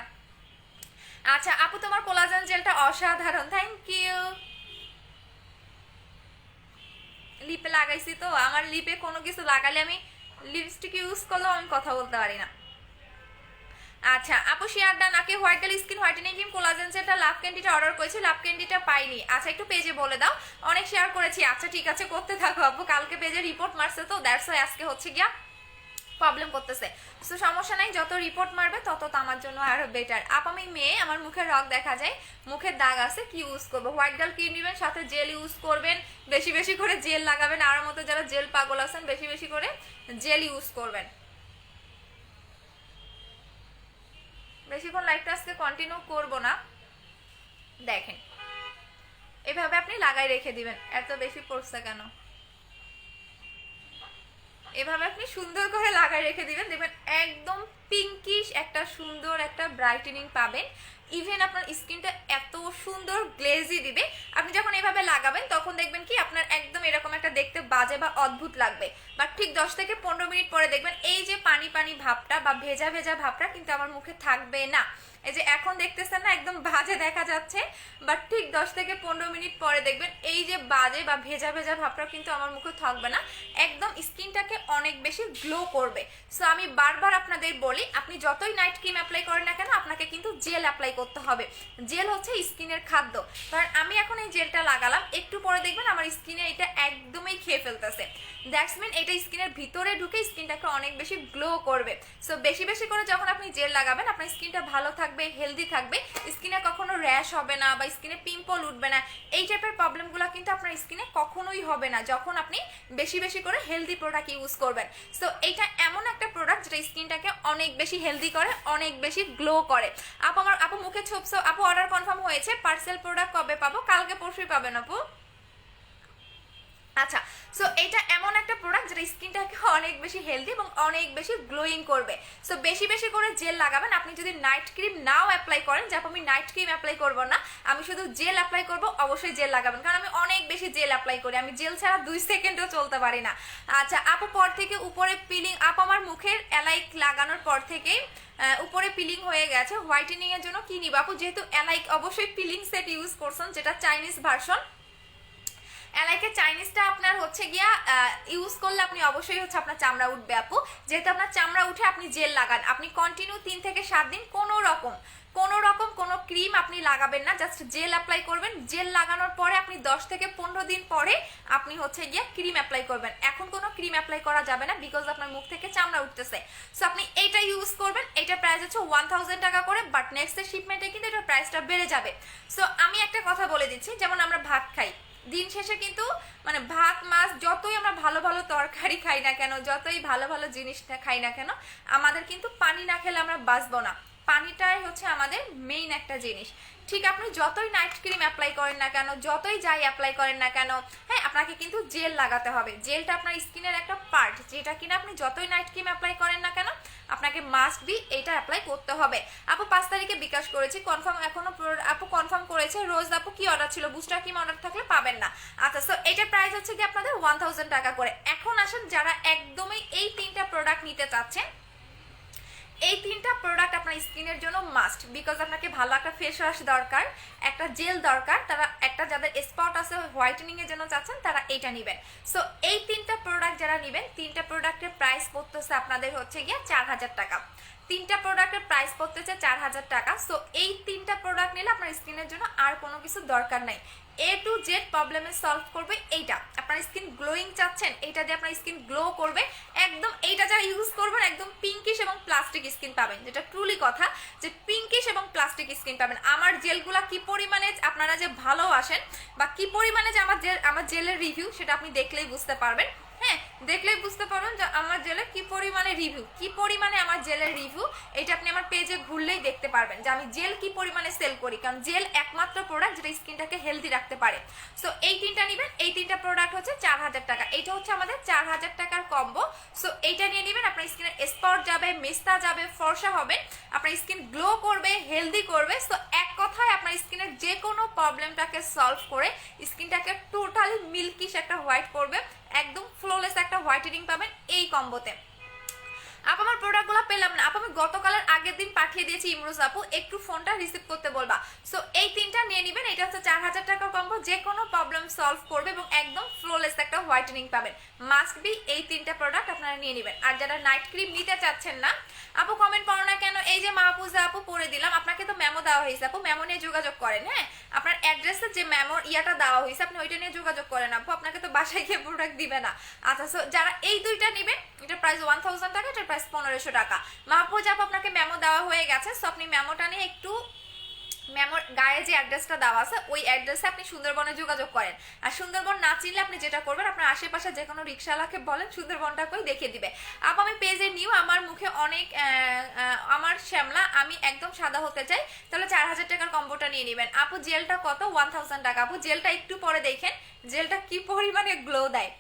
আচ্ছা আপু তোমার কোলাজেন জেলটা অসাধারণ, থ্যাংক ইউ। লিপে লাগাইছি তো, আমার লিপে কোনো কিছু লাগালে আমি লিপস্টিক ইউজ করলেও আমি কথা বলতে পারি না। আচ্ছা আপু শেয়ার ডান। আগে white girl skin whitening cream collagen জেলটা লাভ ক্যান্ডিটা অর্ডার করেছি, লাভ ক্যান্ডিটা পাইনি। আচ্ছা একটু পেজে বলে দাও, অনেক শেয়ার করেছি। আচ্ছা ঠিক আছে করতে থাকো আপু, কালকে পেজে রিপোর্ট মারছে তো দ্যাটস ওয়াই আজকে হচ্ছে গিয়া প্রবলেম করতেছে। তো সমস্যা নাই, যত রিপোর্ট মারবে তত তো আমার জন্য আরো বেটার। আমি মেয়ে, আমার মুখের রগ দেখা যায়, মুখের দাগ আছে, কি ইউজ করবো, হোয়াইট গার্ল ক্রিম নেবেন, সাথে জেল ইউজ করবেন, বেশি বেশি করে জেল লাগাবেন, আর মতো যারা জেল পাগল আছেন বেশি বেশি করে জেল ইউজ করবেন। বেশিক্ষণ লাইফটা আজকে কন্টিনিউ করবো না, দেখেন এভাবে আপনি লাগাই রেখে দিবেন। এত বেশি পড়ছে কেন, এভাবে আপনি সুন্দর করে লাগাই রেখে দিবেন, দেখবেন একদম পিঙ্কিশ একটা সুন্দর একটা ব্রাইটেনিং পাবেন। ইভেন আপনার স্কিনটা এত সুন্দর গ্লেজি দিবে। আপনি যখন এভাবে লাগাবেন তখন দেখবেন কি আপনার একদম এরকম একটা দেখতে বাজে বা অদ্ভুত লাগবে, বাট ঠিক 10 থেকে 15 মিনিট পরে দেখবেন এই যে পানি পানি ভাবটা বা ভেজা ভেজা ভাবটা কিন্তু আমার মুখে থাকবে না। এই যে এখন দেখতেছেন না একদম বাজে দেখা যাচ্ছে, বাট ঠিক 10 থেকে 15 মিনিট পরে দেখবেন এই যে বাজে বা ভেজা ভেজা ভাবটা কিন্তু আমার মুখে থাকবে না, একদম স্কিনটাকে অনেক বেশি গ্লো করবে। সো আমি বারবার আপনাদের বলি, আপনি যতই নাইট ক্রিম অ্যাপ্লাই করেন না কেন আপনাকে কিন্তু জেল অ্যাপ্লাই করতে হবে। জেল হচ্ছে স্কিনের খাদ্য। কারণ আমি এখন এই জেলটা লাগালাম, একটু পরে দেখবেন আমার স্কিনে এটা একদমই খেয়ে ফেলতেছে। দ্যাটস মিন এটা স্কিনের ভিতরে ঢুকে স্কিনটাকে অনেক বেশি গ্লো করবে। সো বেশি বেশি করে যখন আপনি জেল লাগাবেন আপনার স্কিনটা ভালো থাকবে, হেলদি থাকবে, স্কিনে কখনো র্যাশ হবে না বা স্কিনে পিম্পল উঠবে না। এই টাইপের প্রবলেমগুলো কিন্তু আপনার স্কিনে কখনোই হবে না যখন আপনি বেশি বেশি করে হেলদি প্রোডাক্ট ইউজ করবেন। সো এইটা এমন একটা প্রোডাক্ট যেটা স্কিনটাকে অনেক বেশি হেলদি করে, অনেক বেশি গ্লো করে। আপু মুখে ছোপছো, আপু অর্ডার কনফার্ম হয়েছে, পার্সেল প্রোডাক্ট কবে পাবো? কালকে পরশুই পাবেন আপু। আচ্ছা, সো এটা এমন একটা প্রোডাক্ট যেটা স্কিনটাকে অনেক বেশি হেলদি এবং অনেক বেশি গ্লোয়িং করবে। সো বেশি বেশি করে জেল লাগাবেন। আপনি যদি নাইট ক্রিম নাও অ্যাপ্লাই করেন, যে আমি নাইট ক্রিম অ্যাপ্লাই করবো না, আমি শুধু জেল অ্যাপ্লাই করবো, অবশ্যই জেল লাগাবেন, কারণ আমি অনেক বেশি জেল অ্যাপ্লাই করি, আমি জেল ছাড়া 2 সেকেন্ডও চলতে পারি না। আচ্ছা আপু, পর থেকে উপরে পিলিং, আপু আমার মুখের অ্যালাইক লাগানোর পর থেকেই উপরে পিলিং হয়ে গেছে, হোয়াইটেনিং এর জন্য কি নিব আপু? যেহেতু অ্যালাইক অবশ্যই পিলিং সেট ইউজ করছেন, যেটা চাইনিজ ভার্সন। অ্যালাইকের চাইনিজটা আপনার হচ্ছে গিয়া ইউজ করলে আপনি অবশ্যই হচ্ছে আপনার চামড়া উঠবে আপু। যেহেতু আপনার চামড়া উঠে আপনি জেল লাগান, আপনি কন্টিনিউ 3 থেকে 7 দিন কোনো রকম কোনো ক্রিম আপনি লাগাবেন না, জাস্ট জেল অ্যাপ্লাই করবেন। জেল লাগানোর পরে আপনি 10 থেকে 15 দিন পরে আপনি হচ্ছে গিয়ে ক্রিম অ্যাপ্লাই করবেন। এখন কোনো ক্রিম অ্যাপ্লাই করা যাবে না, বিকজ আপনার মুখ থেকে চামড়া উঠতেছে। সো আপনি এইটা ইউজ করবেন। এটা প্রাইস হচ্ছে 1000 টাকা করে, বাট নেক্সট শিপমেন্টে কিন্তু এটার প্রাইসটা বেড়ে যাবে। সো আমি একটা কথা বলে দিচ্ছি, যেমন আমরা ভাত খাই, দিন শেষে কিন্তু মানে ভাত মাছ যতই আমরা ভালো ভালো তরকারি খাই না কেন, যতই ভালো ভালো জিনিস খাই না কেন, আমাদের কিন্তু পানি না খেলে আমরা বাঁচবো না। পানিটাই হচ্ছে আমাদের মেইন একটা জিনিস। ঠিক আপনি যতই নাইট ক্রিম অ্যাপ্লাই করেন না কেন, যতই যাই অ্যাপ্লাই করেন না কেন, হ্যাঁ আপনাকে কিন্তু জেল লাগাতে হবে। জেলটা আপনার স্কিনের একটা পার্ট, যেটা কিনা আপনি যতই নাইট ক্রিম অ্যাপ্লাই করেন না কেন আপনাকে মাস্ট বি এটা অ্যাপ্লাই করতে হবে। আপু 5 তারিখে বিকাশ করেছি, কনফার্ম এখনো আপু কনফার্ম করেছে। রোজ আপু কি অর্ডার ছিল? বুস্টার ক্রিম অর্ডার থাকলে পাবেন না। আচ্ছা, সো এটার প্রাইস হচ্ছে কি আপনাদের 1000 টাকা করে। এখন আসেন যারা একদমই এই 3টা প্রোডাক্ট নিতে চাচ্ছেন, এই 3টা প্রোডাক্ট আপনার স্কিনের জন্য মাস্ট, বিকজ আপনাকে ভালো একটা ফেস ওয়াশ দরকার, একটা জেল দরকার, তারা একটা যাদের স্পট আছে হোয়াইটেনিং এর জন্য চাচ্ছেন তারা এইটা নেবেন। সো এই 3টা প্রোডাক্ট যারা নেবেন, 3টা প্রোডাক্টের প্রাইস পড়তেছে আপনাদের হচ্ছে গিয়ে 4000 টাকা। 3টা প্রোডাক্টের প্রাইস পড়তেছে 4000 টাকা। সো এই 3টা প্রোডাক্ট নিলে আপনার স্কিনের জন্য আর কোনো কিছু দরকার নাই, A to Z প্রবলেমে সলভ করবে এইটা। আপনার স্কিন গ্লোয়িং চাচ্ছেন, এইটা দিয়ে আপনার স্কিন গ্লো করবে একদম। এইটা যারা ইউজ করবেন একদম পিঙ্কিশ এবং প্লাস্টিক স্কিন পাবেন, যেটা ট্রুলি কথা, যে পিঙ্কিশ এবং প্লাস্টিক স্কিন পাবেন। আমার জেলগুলা কি পরিমাণে আপনারা যে ভালোবাসেন বা কি পরিমাণে যে আমার জেলের রিভিউ, সেটা আপনি দেখলেই বুঝতে পারবেন। হ্যাঁ, দেখলেই বুঝতে পারবেন যে আমার জেলের কি পরিমাণে রিভিউ, কি পরিমাণে আমার জেলের রিভিউ, এটা আপনি আমার পেজে ঘুরলেই দেখতে পারবেন যে আমি জেল কি পরিমাণে সেল করি। কারণ জেল একমাত্র প্রোডাক্ট যেটা স্কিনটাকে হেলদি রাখতে পারে। সো এই 3টা নেবেন, এই 3টা প্রোডাক্ট হচ্ছে 4000 টাকা। এইটা হচ্ছে আমাদের 4000 টাকার কম্বো। সো এইটা নিয়ে নেবেন, আপনার স্কিনের স্পট যাবে, মেস্তা যাবে, ফর্সা হবে, আপনার স্কিন গ্লো করবে, হেলদি করবে। সো এক কথায় আপনার স্কিনের যে কোনো প্রবলেমটাকে সলভ করে স্কিনটাকে টোটালি মিল্কিশ একটা হোয়াইট করবে, একদম ফ্লোলেস একটা হোয়াইটেনিং পাবেন এই কম্বোতে। আপু আমার প্রোডাক্টগুলো পেলাম না আপু, আমি গতকালের আগের দিন পাঠিয়ে দিয়েছি ইমরোজ আপু, একটু ফোনটা রিসিভ করতে বলবা। সো এই 3টা নিয়ে নেবেন, এটা হচ্ছে 4000 টাকার কম্বো, যে কোনো প্রবলেম সলভ করবে এবং একদম ফ্লোলেস একটা হোয়াইটেনিং পাবেন। মাস্ট বি এই 3টা প্রোডাক্ট আপনারা নিয়ে নেবেন। আর যারা নাইট ক্রিম নিতে চাচ্ছেন না, আপু কমেন্ট পড়ো না কেন, এই যে মাহফুজা আপু পড়ে দিলাম, আপনাকে তো মেমো দেওয়া হয়েছে আপু, মেমো নিয়ে যোগাযোগ করেন। হ্যাঁ, আপনার অ্যাড্রেসে যে মেমোর ইয়াটা দেওয়া হয়েছে আপনি ওইটা নিয়ে যোগাযোগ করেন আপু, আপনাকে তো বাসায় গিয়ে প্রোডাক্ট দিবে না। আচ্ছা, সো যারা এই 2টা নেবেন, এটার প্রাইস 1000 টাকা, এটার প্রাইস 1500 টাকা। মাহফুজ আপু আপনাকে মেমো দেওয়া হয়ে গেছে। সো আপনি মেমোটা নিয়ে একটু, মেমোর গায়ে যে অ্যাড্রেসটা দেওয়া আছে ওই অ্যাড্রেসে আপনি সুন্দরবনে যোগাযোগ করেন। আর সুন্দরবন না চিনলে আপনি যেটা করবেন, আপনার আশেপাশে যে কোনো রিক্সাওয়ালাকে বলেন সুন্দরবনটা কই দেখিয়ে দিবে। আপু আমি পেজে নিউ, আমার মুখে অনেক আমার শ্যামলা, আমি একদম সাদা হতে চাই, তাহলে 4000 টাকার কম্বোটা নিয়ে নেবেন। আপু জেলটা কত? 1000 টাকা। আপু জেলটা একটু পরে দেখেন জেলটা কি পরিমাণে গ্লো দেয়,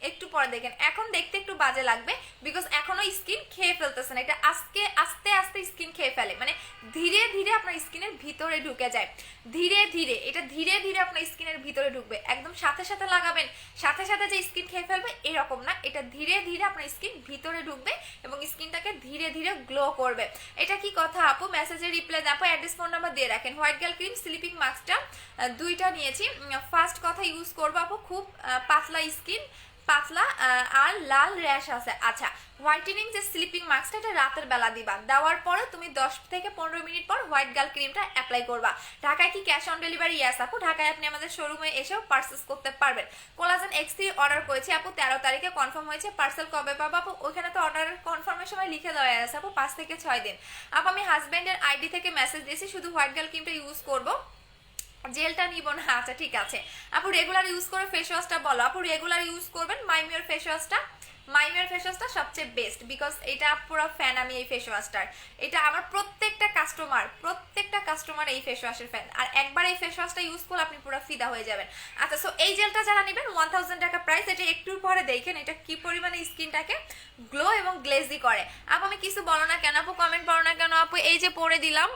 একটু পরে দেখেন, এখন দেখতে একটু বাজে লাগবে বিকজ এখনো স্কিন খেয়ে ফেলতেছে না, এটা আজকে আস্তে আস্তে স্কিন খেয়ে ফেলে, মানে ধীরে ধীরে আপনার স্কিনের ভিতরে ঢুকে যায়, ধীরে ধীরে এটা ধীরে ধীরে আপনার স্কিনের ভিতরে ঢুকবে, একদম সাথে সাথে লাগাবেন সাথে সাথে যে স্কিন খেয়ে ফেলবে এরকম না, এটা ধীরে ধীরে আপনার স্কিন ভিতরে ঢুকবে এবং স্কিনটাকে ধীরে ধীরে গ্লো করবে। এটা কি কথা আপু? মেসেজে রিপ্লাই দেন আপু, অ্যাড্রেস ফোন নাম্বার দিয়ে রাখেন। হোয়াইট গার্ল ক্রিম স্লিপিং মাস্কটা দুইটা নিয়েছি, ফার্স্ট কথা ইউজ করবো আপু, খুব পাতলা স্কিন, পাতলা আর লাল র্যাশ আছে। আচ্ছা, হোয়াইটেনিং যে স্লিপিং মাস্কটা এটা রাতের বেলা দিবা, দেওয়ার পরে তুমি 10 থেকে 15 মিনিট পর হোয়াইট গার্ল ক্রিমটা অ্যাপ্লাই করবা। ঢাকায় কি ক্যাশ অন ডেলিভারি? ইয়াস আপু, ঢাকায় আপনি আমাদের শোরুমে এসেও পার্সেস করতে পারবেন। কোলাজেন X3 অর্ডার করেছি আপু, 13 তারিখে কনফার্ম হয়েছে, পার্সেল কবে পাবো আপু? ওইখানে তো অর্ডারের কনফার্মের সময় লিখে দেওয়া আছে আপু, 5 থেকে 6 দিন। আপু আমি হাজব্যান্ডের আইডি থেকে মেসেজ দিয়েছি, শুধু হোয়াইট গার্ল ক্রিমটা ইউজ করবো, জেলটা নিব না। আচ্ছা ঠিক আছে আপু, রেগুলার ইউজ করে ফেস ওয়াশটা বলো আপু। রেগুলার ইউজ করবেন মাইমিওর ফেস ওয়াশটা, মাইমিওর ফেস ওয়াশটা সবচেয়ে বেস্ট বিকজ এটা পুরো ফ্যান আমি এই ফেস ওয়াশটার, এটা আমার প্রত্যেকটা কাস্টমার এই ফেস ওয়াশের ফ্যান, আর একবার এই ফেস ওয়াশটা ইউজ করলে আপনি পুরো ফিদা হয়ে যাবেন। আচ্ছা, সো এই জেলটা যারা নেবেন 1000 টাকা প্রাইস, এটা একটু পরে দেখেন এটা কি পরিমাণে স্কিনটাকে গ্লো এবং গ্লেজি করে। আপু আমি কিছু বলো না কেন আপু, কমেন্ট পড়ো না কেন আপু? এই যে পরে দিলাম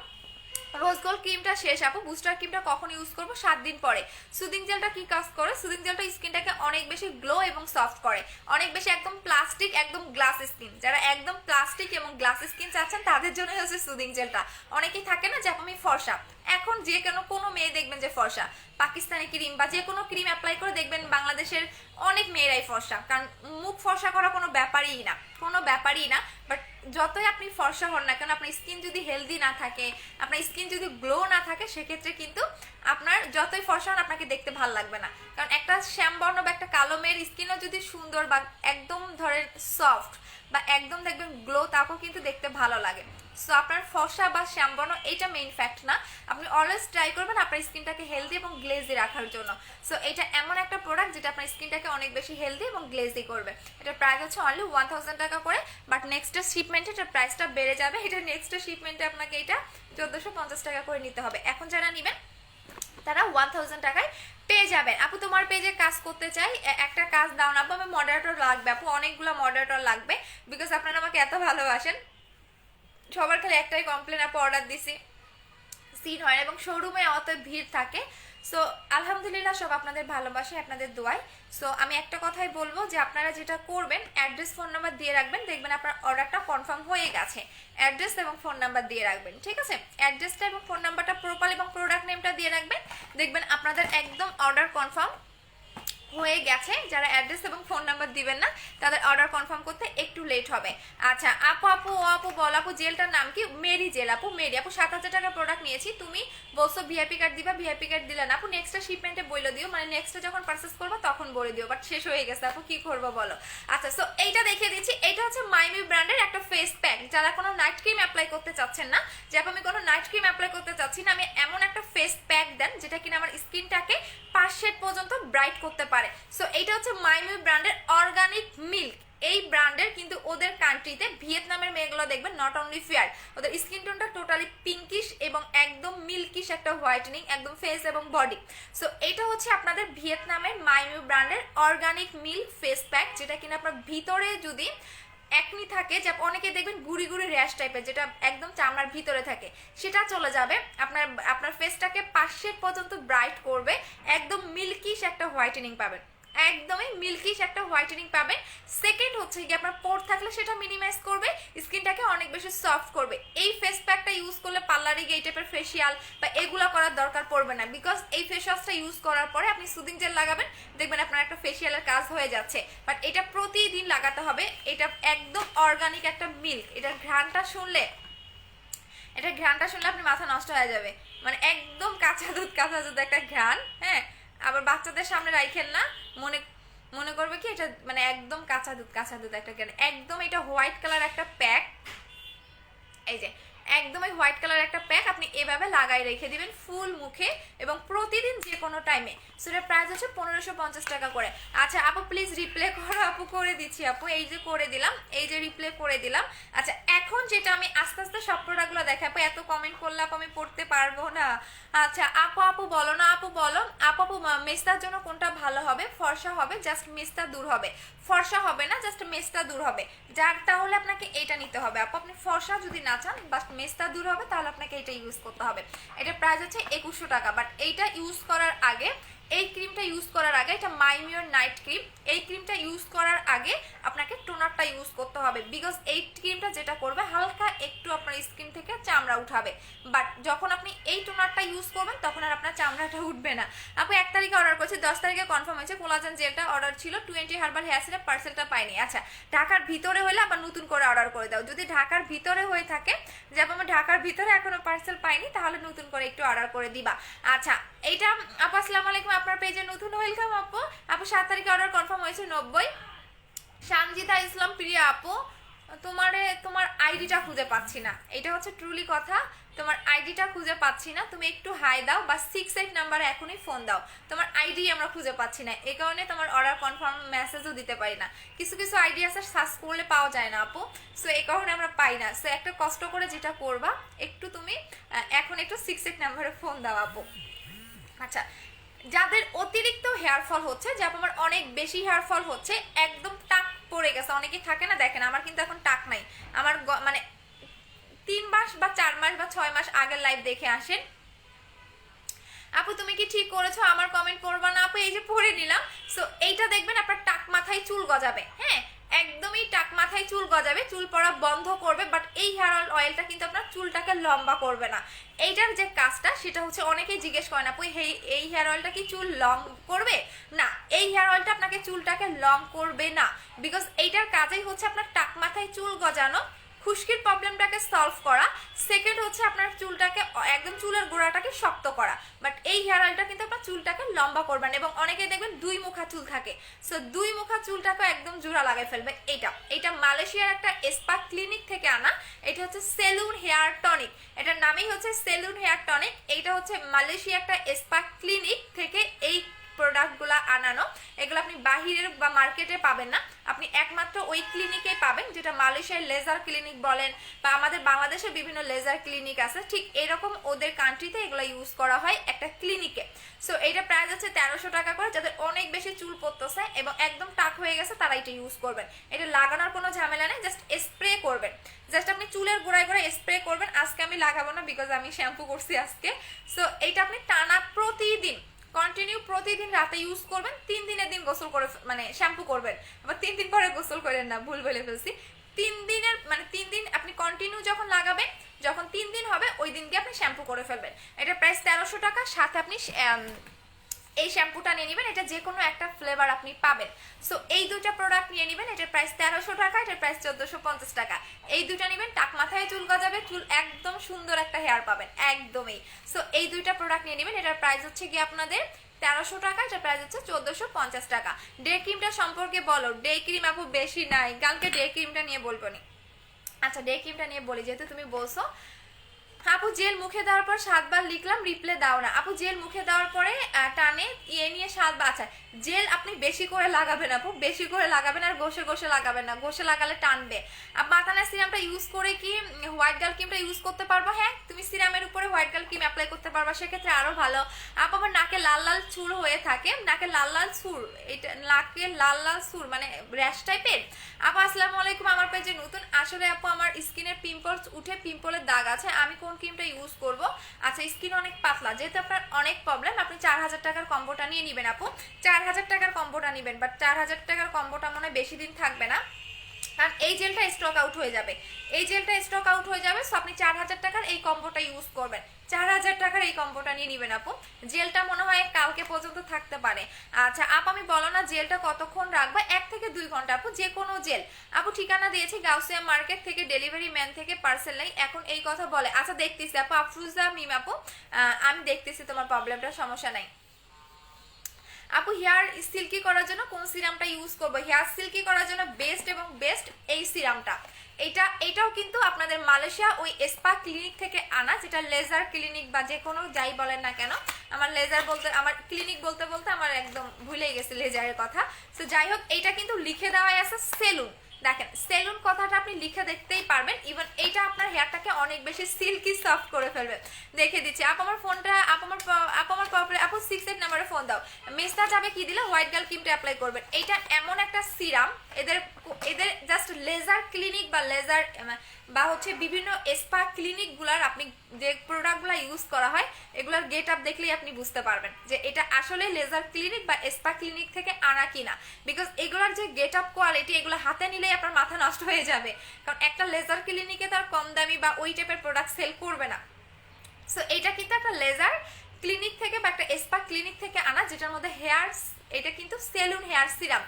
রোজ গোল্ড ক্রিমটা শেষ আপু, বুস্টার ক্রিমটা কখন ইউজ করবো? 7 দিন পরে। সুদিং জেলটা কি কাজ করে? সুদিং জেলটা স্কিনটাকে অনেক বেশি গ্লো এবং সফট করে, অনেক বেশি একদম প্লাস্টিক একদম গ্লাস স্কিন, যারা একদম প্লাস্টিক এবং গ্লাস স্কিন চাচ্ছেন তাদের জন্য হচ্ছে সুদিং জেলটা। অনেকেই থাকে না যে আমি ফর্সা, এখন যে কোনো মেয়ে দেখবেন যে ফর্সা, পাকিস্তানি ক্রিম বা যে কোনো ক্রিম অ্যাপ্লাই করে দেখবেন বাংলাদেশের অনেক মেয়েরাই ফর্সা, কারণ মুখ ফর্সা করা কোনো ব্যাপারই না, বাট যতই আপনি ফর্সা হন না কেন আপনার স্কিন যদি হেলদি না থাকে, আপনার স্কিন যদি গ্লো না থাকে, সেক্ষেত্রে কিন্তু আপনার যতই ফর্সা হন আপনাকে দেখতে ভালো লাগবে না, কারণ একটা শ্যামবর্ণ বা একটা কালো মেয়ের স্কিনও যদি সুন্দর বা একদম ধরেন সফট বা একদম দেখবেন গ্লো, তাকেও কিন্তু দেখতে ভালো লাগে। সো আপনার ফর্সা বা শ্যামবর্ণ এটা মেইন ফ্যাক্ট না, আপনি অলওয়েজ ট্রাই করবেন আপনার স্কিনটাকে হেলদি এবং গ্লেজি রাখার জন্য। সো এটা এমন একটা প্রোডাক্ট যেটা আপনার স্কিনটাকে অনেক বেশি হেলদি এবং গ্লেজি করবে। এটার প্রাইস হচ্ছে অনলি 1000 টাকা করে, বাট নেক্সট শিপমেন্টে এটার প্রাইসটা বেড়ে যাবে, এটা নেক্সট শিপমেন্টে আপনাকে এটা 1450 টাকা করে নিতে হবে। এখন যারা নেবেন তারা 1000 টাকায় পেয়ে যাবেন। আপু তোমার পেজে কাজ করতে চাই, একটা কাজ দাও না আপু। আমি মডারেটর লাগবে আপু, অনেকগুলো মডারেটর লাগবে বিকজ আপনারা আমাকে এত ভালোবাসেন। সবার খালি একটাই কমপ্লেন আপু, অর্ডার দিছি সিন হয় না এবং শোরুমে অত ভিড় থাকে। সো আলহামদুলিল্লাহ সব আপনাদের ভালোবাসে, আপনাদের দোয়াই। সো আমি একটা কথাই বলবো যে আপনারা যেটা করবেন অ্যাড্রেস ফোন নাম্বার দিয়ে রাখবেন, দেখবেন আপনার অর্ডারটা কনফার্ম হয়ে গেছে। অ্যাড্রেস এবং ফোন নাম্বার দিয়ে রাখবেন, ঠিক আছে? অ্যাড্রেসটা এবং ফোন নাম্বারটা প্রপার এবং প্রোডাক্ট নেমটা দিয়ে রাখবেন, দেখবেন আপনাদের একদম অর্ডার কনফার্ম হয়ে গেছে। যারা অ্যাড্রেস এবং ফোন নাম্বার দিবেন না তাদের অর্ডার কনফার্ম করতে একটু লেট হবে। আচ্ছা আপু বল আপু, জেলটার নাম কি? মেরি জেল আপু, মেরি আপু। 7000 টাকা প্রোডাক্ট নিয়েছি, তুমি বলছো ভিআইপি কার্ড দিবা, ভিআইপি কার্ড দিলে না আপু। নেক্সটটা শিপমেন্টে বলে দিও, মানে নেক্সটটা যখন পারচেস করবা তখন বলে দিও, বাট শেষ হয়ে গেছে আপু, কি করবো বলো? আচ্ছা, সো এইটা দেখিয়ে দিচ্ছি, এটা হচ্ছে মাইমি ব্র্যান্ডের একটা ফেস প্যাক। যারা কোনো নাইট ক্রিম অ্যাপ্লাই করতে চাচ্ছেন না, যে আপু আমি কোনো নাইট ক্রিম অ্যাপ্লাই করতে চাচ্ছি না, আমি এমন একটা ফেস প্যাক দেন যেটা কিনা আমার স্কিনটাকে 5 শেড পর্যন্ত ব্রাইট করতে পারে। সো এইটা হচ্ছে মাইমি ব্র্যান্ডের অর্গানিক মিল্ক। এই ব্র্যান্ডের কিন্তু ওদের কান্ট্রিতে ভিয়েতনামের মেয়েগুলো দেখবেন নট অনলি ফেয়ার, ওদের স্কিন টোনটা টোটালি পিঙ্কিশ এবং একদম মিল্কিশ একটা হোয়াইটেনিং, একদম ফেস এবং বডি। সো এটা হচ্ছে আপনাদের ভিয়েতনামের মাইমি ব্র্যান্ডের অর্গানিক মিল্ক ফেস প্যাক, যেটা কিনা আপনার ভিতরে যদি একনি থাকে, যে অনেকে দেখবেন গুড়ি গুড়ি র্যাশ টাইপের যেটা একদম চামড়ার ভিতরে থাকে, সেটা চলে যাবে। আপনার ফেসটাকে 5 শেড পর্যন্ত ব্রাইট করবে, একদম মিল্কিশ একটা হোয়াইটেনিং পাবেন, একদমই মিল্কিশ একটা হোয়াইটেনিং পাবেন। সেকেন্ড হচ্ছে কি আপনার পোর থাকলে সেটা মিনিমাইজ করবে, স্কিনটাকে অনেক বেশি সফট করবে। এই ফেস প্যাকটা ইউজ করলে পার্লারে গিয়ে এই টাইপের ফেসিয়াল বা এগুলো করার দরকার পড়বে না, বিকজ এই ফেস ওয়াশটা ইউজ করার পরে আপনি সুদিং জেল লাগাবেন, দেখবেন আপনার একটা ফেসিয়ালের কাজ হয়ে যাচ্ছে। বাট এটা প্রতিদিন লাগাতে হবে, এটা একদম অর্গানিক একটা মিল্ক। এটার ঘ্রাণটা শুনলে আপনি মাথা নষ্ট হয়ে যাবে, মানে একদম কাঁচা দুধ একটা ঘ্রাণ। হ্যাঁ, আবার বাচ্চাদের সামনে রাইখেন না, মনে করবে কি এটা মানে একদম কাঁচা দুধ একটা ঘ্রাণ। একদম এটা হোয়াইট কালার একটা প্যাক, এই যে একদমই হোয়াইট কালার একটা প্যাক, আপনি এভাবে লাগাই রেখে দিবেন ফুল মুখে এবং প্রতিদিন যে কোনো টাইমে। সেটার প্রাইস হচ্ছে 1550 টাকা করে। আচ্ছা আপু প্লিজ রিপ্লে করো আপু, করে দিচ্ছি আপু, এই যে করে দিলাম, এই যে রিপ্লে করে দিলাম। আচ্ছা এখন যেটা আমি আস্তে আস্তে সব প্রোডাক্টগুলো দেখাবো, এত কমেন্ট করলে আপু আমি পড়তে পারবো না, আচ্ছা আপু আপু বলো না, আপু বলো। আপু আপু মেস্তার জন্য কোনটা ভালো হবে? ফর্সা হবে, জাস্ট মেস্তা দূর হবে। ফর্সা হবে না, জাস্ট মেস্তা দূর হবে। যার তাহলে আপনাকে এটা নিতে হবে আপু। আপনি ফর্সা যদি না চান বাট মেস্তা দূর হবে, তাহলে আপনাকে এটা ইউজ করতে হবে। এটা প্রাইস হচ্ছে 2100 টাকা। বাট এইটা ইউজ করার আগে, এই ক্রিমটা ইউজ করার আগে, এটা মাইমিওর নাইট ক্রিম, এই ক্রিমটা ইউজ করার আগে আপনাকে টোনারটা ইউজ করতে হবে। বিকজ এই ক্রিমটা যেটা করবে হালকা একটু আপনার স্কিন থেকে চামড়া উঠাবে। বাট যখন আপনি এই টোনারটা ইউজ করবেন তখন আর আপনার চামড়াটা উঠবে না। আপনি 1 তারিখে অর্ডার করেছি, 10 তারিখে কনফার্ম হয়েছে। কোলাজেন জেলটা অর্ডার ছিল, 20 হার্বাল হেয়ার সিরাম, পার্সেলটা পাইনি। আচ্ছা ঢাকার ভিতরে হলে আবার নতুন করে অর্ডার করে দাও। যদি ঢাকার ভিতরে হয়ে থাকে যে আমার ঢাকার ভিতরে এখনো পার্সেল পাইনি, তাহলে নতুন করে একটু অর্ডার করে দিবা। আচ্ছা এইটা আপু আসসালামু আলাইকুম, আপনার পেজে নতুন ওয়েলকাম আপু। আপু 7 তারিখে অর্ডার কনফার্ম হয়েছে 90। সানজিদা ইসলাম প্রিয়া আপু, তোমার আইডিটা খুঁজে পাচ্ছি না, এটা হচ্ছে ট্রুলি কথা। তোমার আইডিটা খুঁজে পাচ্ছি না, তুমি একটু হাই দাও বা 68 নাম্বারে এখনই ফোন দাও। তোমার আইডি আমরা খুঁজে পাচ্ছি না, এই কারণে তোমার অর্ডার কনফার্ম মেসেজও দিতে পারি না। কিছু কিছু আইডি আছে সার্চ করলে পাওয়া যায় না আপু, সো এই কারণে আমরা পাই না। সো একটা কষ্ট করে যেটা করবা, একটু তুমি এখন একটু 68 নাম্বারে ফোন দাও আপু। আচ্ছা যাদের অতিরিক্ত হেয়ার ফল হচ্ছে, যে আমার অনেক বেশি হেয়ার ফল হচ্ছে, একদম টাক পড়ে গেছে, অনেকে থাকে না, দেখেন আমার কিন্তু এখন টাক নাই। আমার মানে 3 মাস বা 4 মাস বা 6 মাস আগের লাইভ দেখে আসেন। আপু তুমি কি ঠিক করেছো? আমার কমেন্ট পড়বা না আপু? এই যে পড়ে নিলাম। সো এইটা দেখবেন আপনার টাক মাথায় চুল গজাবে, হ্যাঁ একদমই টাক মাথায় চুল গজাবে, চুল পড়া বন্ধ করবে। বাট এই হেয়ার অয়েলটা কিন্তু আপনার চুলটাকে লম্বা করবে না। এইটার যে কাজটা সেটা হচ্ছে, অনেকেই জিজ্ঞেস করেন আপু এই হেয়ার অয়েলটা কি চুল লং করবে? না, এই হেয়ার অয়েলটা আপনাকে চুলটাকে লং করবে না। বিকজ এইটার কাজেই হচ্ছে আপনার টাক মাথায় চুল গজানো, খুশকির প্রবলেমটাকে সলভ করা, সেকেন্ড হচ্ছে আপনার চুলটাকে একদম চুলের গোড়াটাকে শক্ত করা। বাট এই হেয়ার অয়েলটা কিন্তু আপনার চুলটাকে লম্বা করবেন। এবং অনেকে দেখবেন 2 মুখা চুল থাকে, সো 2 মুখা চুলটাকে একদম জোড়া লাগাই ফেলবে। এটা মালয়েশিয়ার একটা স্পা ক্লিনিক থেকে আনা। এটা হচ্ছে সেলুন হেয়ার টনিক, এটার নামই হচ্ছে সেলুন হেয়ার টনিক। এইটা হচ্ছে মালয়েশিয়া একটা স্পা ক্লিনিক থেকে এই প্রোডাক্টগুলো আনানো। এগুলো আপনি বাহিরের বা মার্কেটে পাবেন না, আপনি একমাত্র ওই ক্লিনিকে পাবেন, যেটা মালয়েশিয়ার লেজার ক্লিনিক বলেন বা আমাদের বাংলাদেশে বিভিন্ন লেজার ক্লিনিক আছে, ঠিক এরকম ওদের কান্ট্রিতে এগুলো ইউজ করা হয় একটা ক্লিনিকে। সো এইটা প্রাইস হচ্ছে 1300 টাকা করে। যাদের অনেক বেশি চুল পড়তেছে এবং একদম টাক হয়ে গেছে তারা এটা ইউজ করবেন। এটা লাগানোর কোনো ঝামেলা নেই, জাস্ট স্প্রে করবেন। জাস্ট আপনি চুলের গোড়ায় গোড়ায় স্প্রে করবেন। আজকে আমি লাগাবো না বিকজ আমি শ্যাম্পু করছি আজকে। সো এইটা আপনি টানা প্রতিদিন কন্টিনিউ প্রতিদিন রাতে ইউজ করবেন। 3 দিনের দিন গোসল করে মানে শ্যাম্পু করবেন, আবার 3 দিন পরে গোসল করেন না, ভুল বলে ফেলছি। 3 দিনের মানে 3 দিন আপনি কন্টিনিউ যখন লাগাবেন, যখন 3 দিন হবে ওই দিনকে আপনি শ্যাম্পু করে ফেলবেন। এটা প্রাইস 1300 টাকা। সাথে আপনি এই শ্যাম্পুটা নিয়ে নেবেন, এটা যে কোনো একটা ফ্লেভার আপনি পাবেন। সো এই দুটো প্রোডাক্ট নিয়ে নেবেন, এটার প্রাইস 1300 টাকা, এটার প্রাইস 1450 টাকা। এই দুটো নেবেন, টাক মাথায় চুল গজাবে, চুল একদম সুন্দর একটা হেয়ার পাবেন একদমই। সো এই দুইটা প্রোডাক্ট নিয়ে নেবেন, এটার প্রাইস হচ্ছে কি আপনাদের 1300 টাকা, এটার প্রাইস হচ্ছে 1450 টাকা। ডে ক্রিমটা সম্পর্কে বলো। ডে ক্রিম আপু বেশি নাই, কালকে ডে ক্রিমটা নিয়ে বলবো নি। আচ্ছা ডে ক্রিমটা নিয়ে বলি, যেহেতু তুমি বলছো। আপু জেল মুখে দেওয়ার পর 7 বার লিখলাম, রিপ্লে দাও না। আপু জেল মুখে দেওয়ার পরে টানে নিয়ে 7 বার। আচ্ছা জেল আপনি বেশি করে লাগাবেন আপু, বেশি করে লাগাবেন, আর ঘষে ঘষে লাগাবেন না, ঘষে লাগালে টানবে। আর মাথানা সিরামটা ইউজ করে কি হোয়াইট গার্ল ক্রিমটা ইউজ করতে পারবো? হ্যাঁ তুমি সিরামের উপরে হোয়াইট গার্ল ক্রিম অ্যাপ্লাই করতে পারবা, সেক্ষেত্রে আরো ভালো। আপু আমার নাকে লাল লাল চুল হয়ে থাকে, নাকে লাল লাল চুল, এটা নাকে লাল লাল চুল মানে র্যাশ টাইপের। আপু আসসালামু আলাইকুম, আমার পেজে নতুন। আসলে আপু আমার স্কিনের পিম্পলস উঠে, পিম্পলের দাগ আছে, আমি কোন ক্রিমটা ইউজ করব? আচ্ছা স্কিন অনেক পাতলা, যেহেতু আপনার অনেক প্রবলেম, আপনি 4000 টাকার কম্বোটা নিয়ে নেবেন আপু। 4000 টাকার কম্বোটা নেবেন, বাট 4000 টাকার কম্বোটা মনে হয় বেশি দিন থাকবে না, কারণ এই জেলটা স্টক আউট হয়ে যাবে। এই জেলটা স্টক আউট হয়ে যাবে। সো আপনি 4000 টাকার এই কম্বোটা ইউজ করবেন, 4000 টাকার এই কম্বোটা নিয়ে নেবেন আপু। জেলটা মনে হয় কালকে পর্যন্ত থাকতে পারে। আচ্ছা আপু আমি বলো না জেলটা কতক্ষণ রাখবো? 1 থেকে 2 ঘন্টা আপু, যে কোনো জেল। আপু ঠিকানা দিয়েছি গাউসিয়া মার্কেট থেকে, ডেলিভারি ম্যান থেকে পার্সেল নেই, এখন এই কথা বলে। আচ্ছা দেখতেছি আপু, আফরুজা মিম আপু, আমি দেখতেছি তোমার প্রবলেমটা, সমস্যা নাই। আপু হেয়ার সিল্কি করার জন্য কোন সিরামটা ইউজ করবো? হেয়ার সিল্কি করার জন্য বেস্ট এবং বেস্ট এই সিরামটা। এটাও কিন্তু আপনাদের মালয়েশিয়া ওই স্পা ক্লিনিক থেকে আনা, যেটা লেজার ক্লিনিক বা যে কোনো যাই বলেন না কেন, আমার লেজার বলতে, আমার ক্লিনিক বলতে বলতে আমার একদম ভুলেই গেছে লেজারের কথা। তো যাই হোক, এইটা কিন্তু লিখে দেওয়াই আছে সেলুন। দেখেন সেলুন কথাটা আপনি লিখে দেখতেই পারবেন। ইভেন এইটা আপনার হেয়ারটাকে অনেক বেশি সিল্কি সফট করে ফেলবে। দেখে দিচ্ছি। আমার ফোন দাও। মেসটা যাবে কি দিলে হোয়াইট গার্ল ক্রিমটা অ্যাপ্লাই করবেন। এইটা এমন একটা সিরাম, এদের এদের জাস্ট লেজার ক্লিনিক বা লেজার বা হচ্ছে বিভিন্ন স্পা ক্লিনিকগুলার আপনি যে প্রোডাক্টগুলো ইউজ করা হয় এগুলোর গেট আপ দেখলেই আপনি বুঝতে পারবেন যে এটা আসলে লেজার ক্লিনিক বা স্পা ক্লিনিক থেকে আনা কিনা। বিকজ এগুলোর যে গেট আপ কোয়ালিটি এগুলো হাতে নিলেই আপনার মাথা নষ্ট হয়ে যাবে, কারণ একটা লেজার ক্লিনিকে তার কম দামি বা ওই টাইপের প্রোডাক্ট সেল করবে না। সো এটা কিন্তু একটা লেজার ক্লিনিক থেকে বা একটা স্পা ক্লিনিক থেকে আনা, যেটার মধ্যে হেয়ার, এটা কিন্তু সেলুন হেয়ার সিরাম।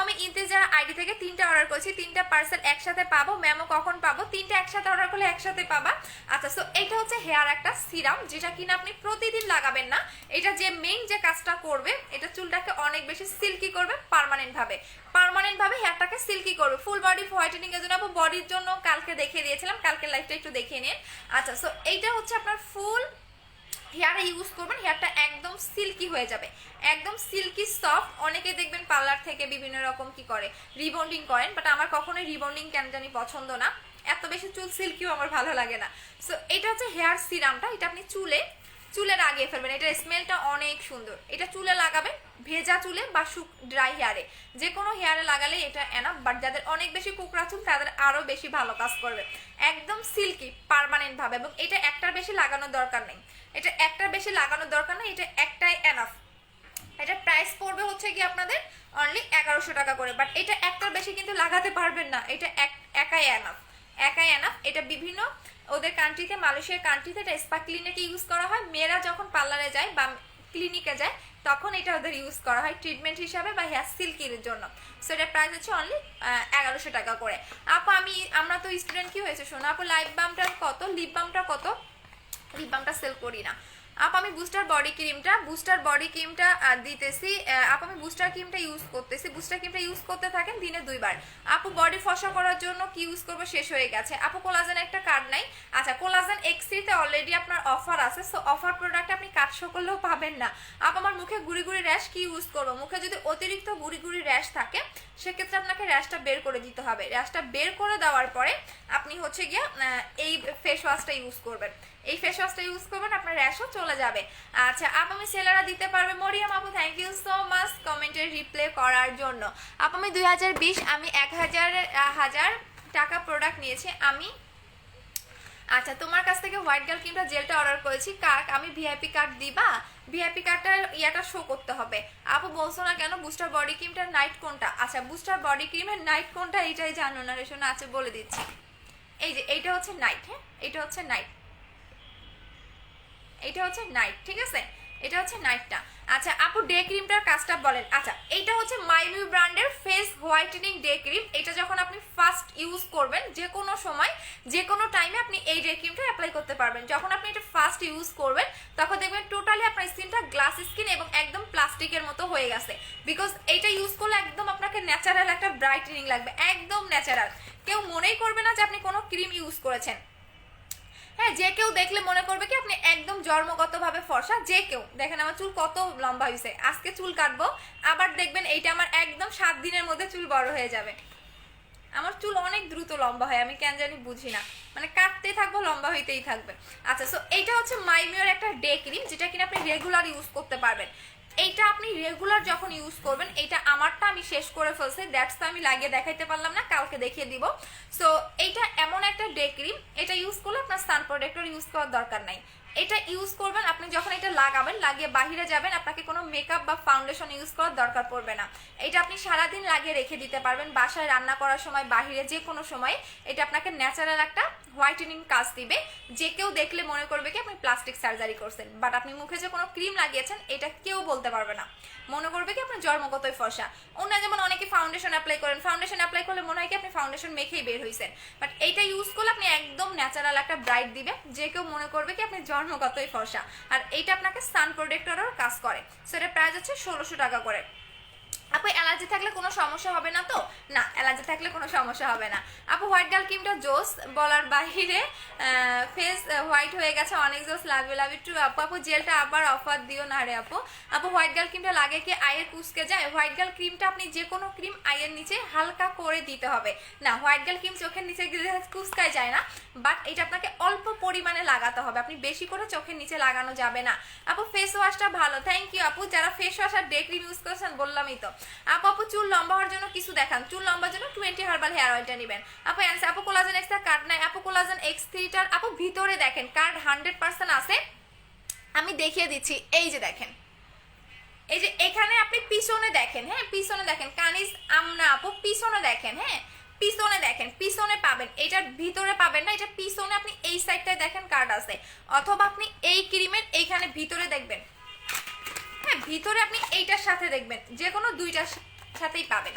আমি ইন্তেজার আইডি থেকে 3টা অর্ডার করেছি, 3টা পার্সেল একসাথে পাবো। ম্যামও কখন পাবো? 3টা একসাথে অর্ডার করলে একসাথে পাবা। আচ্ছা, সো এটা হচ্ছে হেয়ার একটা সিরাম যেটা কিনা আপনি প্রতিদিন লাগাবেন না। এটা যে মেইন যে কাজটা করবে, এটা চুলটাকে অনেক বেশি সিল্কি করবে পার্মানেন্ট ভাবে হেয়ারটাকে সিল্কি করবে, ফুল বডি হোয়াইটেনিং এর জন্য। আপু বডির জন্য কালকে দেখিয়ে দিয়েছিলাম, কালকে লাইফটা একটু দেখিয়ে নিন। আচ্ছা, সো এইটা হচ্ছে আপনার ফুল হেয়ারে ইউজ করবেন, হেয়ারটা একদম সিল্কি হয়ে যাবে, একদম সিল্কি সফট। অনেকে দেখবেন পার্লার থেকে বিভিন্ন রকম কি করে রিবন্ডিং করেন, বাট আমার কখনোই রিবন্ডিং কেন জানি পছন্দ না, এত বেশি চুল সিল্কিও আমার ভালো লাগে না। সো এটা হচ্ছে হেয়ার সিরামটা, এটা আপনি চুলে লাগিয়ে ফেলবেন। এটার স্মেলটা অনেক সুন্দর। এটা চুলে লাগাবেন, ভেজা চুলে বা ড্রাই হেয়ারে, যে কোনো হেয়ারে লাগালেই এটা এনাফ। বাট যাদের অনেক বেশি কুকড়া চুল তাদের আরো বেশি ভালো কাজ করবে, একদম সিল্কি পার্মানেন্ট ভাবে। এবং এটা একটার বেশি লাগানোর দরকার নেই, এটা একটার বেশি লাগানোর দরকার নেই, এটা একটাই এনাফ। এটা প্রাইস পড়বে হচ্ছে কি আপনাদের অনলি 1100 টাকা করে। বাট এটা একটার বেশি কিন্তু লাগাতে পারবেন না, এটা একাই এনাফ। এটা বিভিন্ন ওদের কান্ট্রিতে, মালয়েশিয়ার কান্ট্রিতে এটা স্পা ক্লিনিকে ইউজ করা হয়। মেয়েরা যখন পার্লারে যায় বা ক্লিনিকে যায় তখন এটা ওদের ইউজ করা হয় ট্রিটমেন্ট হিসাবে বা হেয়ার সিল্কির জন্য। সো এটার প্রাইস হচ্ছে অনলি 1100 টাকা করে। আপু আমরা তো স্টুডেন্ট, কি হয়েছে শোনো আপু, লাইপ বামটা কত, লিপ বামটা কত? লিপ বামটা সেল করি না আমি বুস্টার বডি ক্রিমটা দিতেছি আমি বুস্টার ক্রিমটা ইউজ করতেছি। বুস্টার ক্রিমটা ইউজ করতে থাকেন দিনে 2 বার। বডি ফসা করার জন্য কি ইউজ করবো শেষ হয়ে গেছে। কোলাজেন একটা কার্ড নাই। আচ্ছা, কোলাজেন এক্সিতে অলরেডি আপনার অফার আছে, সো অফার প্রোডাক্ট আপনি কাটশো করলেও পাবেন না। আমার মুখে গুড়ি র্যাশ, কি ইউজ করবো? মুখে যদি অতিরিক্ত গুড়ি র্যাশ থাকে সেক্ষেত্রে আপনাকে র্যাশটা বের করে দিতে হবে। র্যাশটা বের করে দেওয়ার পরে আপনি হচ্ছে গিয়ে এই ফেস ওয়াশটা ইউজ করবেন। এই ফেস ওয়াশটা ইউজ করবেন, আপনার র্যাশও চলে যাবে। আচ্ছা, আমি সেলাররা দিতে পারবে। মরিয়াম আপু থ্যাংক ইউ সো মাচ কমেন্টের রিপ্লে করার জন্য। আমি 2020 আমি 1000 টাকা প্রোডাক্ট নিয়েছি আমি। আচ্ছা, তোমার কাছ থেকে হোয়াইট গার্ল ক্রিমটা জেলটা অর্ডার করেছি, আমি ভিআইপি কার্ড দিবা? ভিআইপি কার্ডটার ইয়াটা শো করতে হবে। আপু বলছো না কেন বুস্টার বডি ক্রিমটার নাইট কোনটা? আচ্ছা, বুস্টার বডি ক্রিমের নাইট কোনটা এইটাই জানো না রে শোনা। আচ্ছা, বলে দিচ্ছি। এই যে এইটা হচ্ছে নাইট, হ্যাঁ এটা হচ্ছে নাইট, এটা হচ্ছে নাইট, ঠিক আছে, এটা হচ্ছে নাইটটা। আচ্ছা আপু, ডে ক্রিমটার কাজটা বলেন। আচ্ছা, এটা হচ্ছে মাইমিউ ব্র্যান্ডের ফেস হোয়াইটেনিং ডে ক্রিম। এটা যখন আপনি ফার্স্ট ইউজ করবেন, যে কোনো সময় যে কোনো টাইমে আপনি এই ডে ক্রিমটা অ্যাপ্লাই করতে পারবেন। যখন আপনি এটা ফার্স্ট ইউজ করবেন তখন দেখবেন টোটালি আপনার স্কিনটা গ্লাস স্কিন এবং একদম প্লাস্টিকের মতো হয়ে গেছে। বিকজ এইটা ইউজ করলে একদম আপনাকে ন্যাচারাল একটা ব্রাইটেনিং লাগবে, একদম ন্যাচারাল। কেউ মনেই করবে না যে আপনি কোনো ক্রিম ইউজ করেছেন। হ্যাঁ, যে কেউ দেখলে মনে করবে কি আপনি একদম জন্মগতভাবে ফর্সা। যে কেউ দেখেন আমার চুল কত লম্বা হয়েছে, আজকে চুল কাটবো, আবার দেখবেন এইটা আমার একদম 7 দিনের মধ্যে চুল বড় হয়ে যাবে। আমার চুল অনেক দ্রুত লম্বা হয়, আমি কেন জানি বুঝি না, মানে কাটতেই থাকবো, লম্বা হইতেই থাকবে। আচ্ছা, সো এইটা হচ্ছে মাইমিওর একটা ডে ক্রিম যেটা কিনা আপনি রেগুলার ইউজ করতে পারবেন। এইটা আপনি রেগুলার যখন ইউজ করবেন, এইটা আমারটা আমি শেষ করে ফেলছি, দ্যাটস তো আমি লাগিয়ে দেখাইতে পারলাম না, কালকে দেখিয়ে দিব। সো এইটা এমন একটা ডে ক্রিম, এটা ইউজ করলে আপনার সান প্রোটেক্টর ইউজ করার দরকার নাই। এটা ইউজ করবেন আপনি যখন এটা লাগাবেন, লাগিয়ে বাহিরে যাবেন, আপনাকে কোনো মেকআপ বা ফাউন্ডেশন ইউজ করার দরকার পড়বে না। এটা আপনি সারাদিন লাগিয়ে রেখে দিতে পারবেন, বাসায় রান্না করার সময়, বাহিরে যে কোনো সময়। এটা আপনাকে ন্যাচারাল একটা হোয়াইটেনিং কাজ দিবে। যে কেউ দেখলে মনে করবে কি আপনি প্লাস্টিক সার্জারি করছেন, বাট আপনি মুখে যে কোনো ক্রিম লাগিয়েছেন এটা কেউ বলতে পারবে না, মনে করবে কি আপনার জন্মগতই ফর্সা। অন্য যেমন অনেকে ফাউন্ডেশন অ্যাপ্লাই করেন, ফাউন্ডেশন অ্যাপ্লাই করলে মনে হয় কি আপনি ফাউন্ডেশন মেখেই বের হয়েছেন, বাট এইটা ইউজ করলে আপনি একদম ন্যাচারাল একটা ব্রাইট দিবে, যে কেউ মনে করবে কি আপনি জন্মগতই ফর্সা। আর এইটা আপনাকে সান প্রোটেক্টরেরও কাজ করে। সো এটার প্রাইস হচ্ছে 1600 টাকা করে। আপু অ্যালার্জি থাকলে কোনো সমস্যা হবে না তো? না, অ্যালার্জি থাকলে কোনো সমস্যা হবে না। আপু হোয়াইট গার্ল ক্রিমটা জোস বলার বাইরে, ফেস হোয়াইট হয়ে গেছে, অনেক জোস, লাভ ইউ টু আপু। আপু জেলটা আবার অফার দিও না রে আপু। আপু হোয়াইট গার্ল ক্রিমটা লাগে কি আয়ের কুচকে যায়? হোয়াইট গার্ল ক্রিমটা আপনি যে কোনো ক্রিম আয়ের নিচে হালকা করে দিতে হবে। না, হোয়াইট গার্ল ক্রিম চোখের নিচে কুচকায় যায় না, বাট এটা আপনাকে অল্প পরিমাণে লাগাতে হবে, আপনি বেশি করে চোখের নিচে লাগানো যাবে না। আপু ফেস ওয়াশটা ভালো, থ্যাংক ইউ আপু। যারা ফেস ওয়াশ আর ডে ক্রিম ইউজ করেছেন বললামই তো। আপু চুল লম্বা হওয়ার জন্য কিছু দেখান, চুল লম্বার জন্য 20 হার্বাল হেয়ার অয়েলটা নেবেন। আপু অ্যান্সার, আপু কোলাজেন এক্স এর কার্ড নাই? আপু কোলাজেন এক্স 3টার আপু ভিতরে দেখেন কার্ড 100% আছে, আমি দেখিয়ে দিচ্ছি। এই যে দেখেন, এই যে এখানে আপনি পিছনে দেখেন, হ্যাঁ পিছনে দেখেন, কানিজ আমনা আপু পিছনে দেখেন, হ্যাঁ পিছনে দেখেন, পিছনে পাবেন, এটার ভিতরে পাবেন না, এটা পিছনে আপনি এই সাইডটায় দেখেন কার্ড আছে, অথবা আপনি এই ক্রিমের এইখানে ভিতরে দেখবেন, হ্যাঁ ভিতরে আপনি এইটার সাথে দেখবেন, যে কোনো দুইটার সাথেই পাবেন।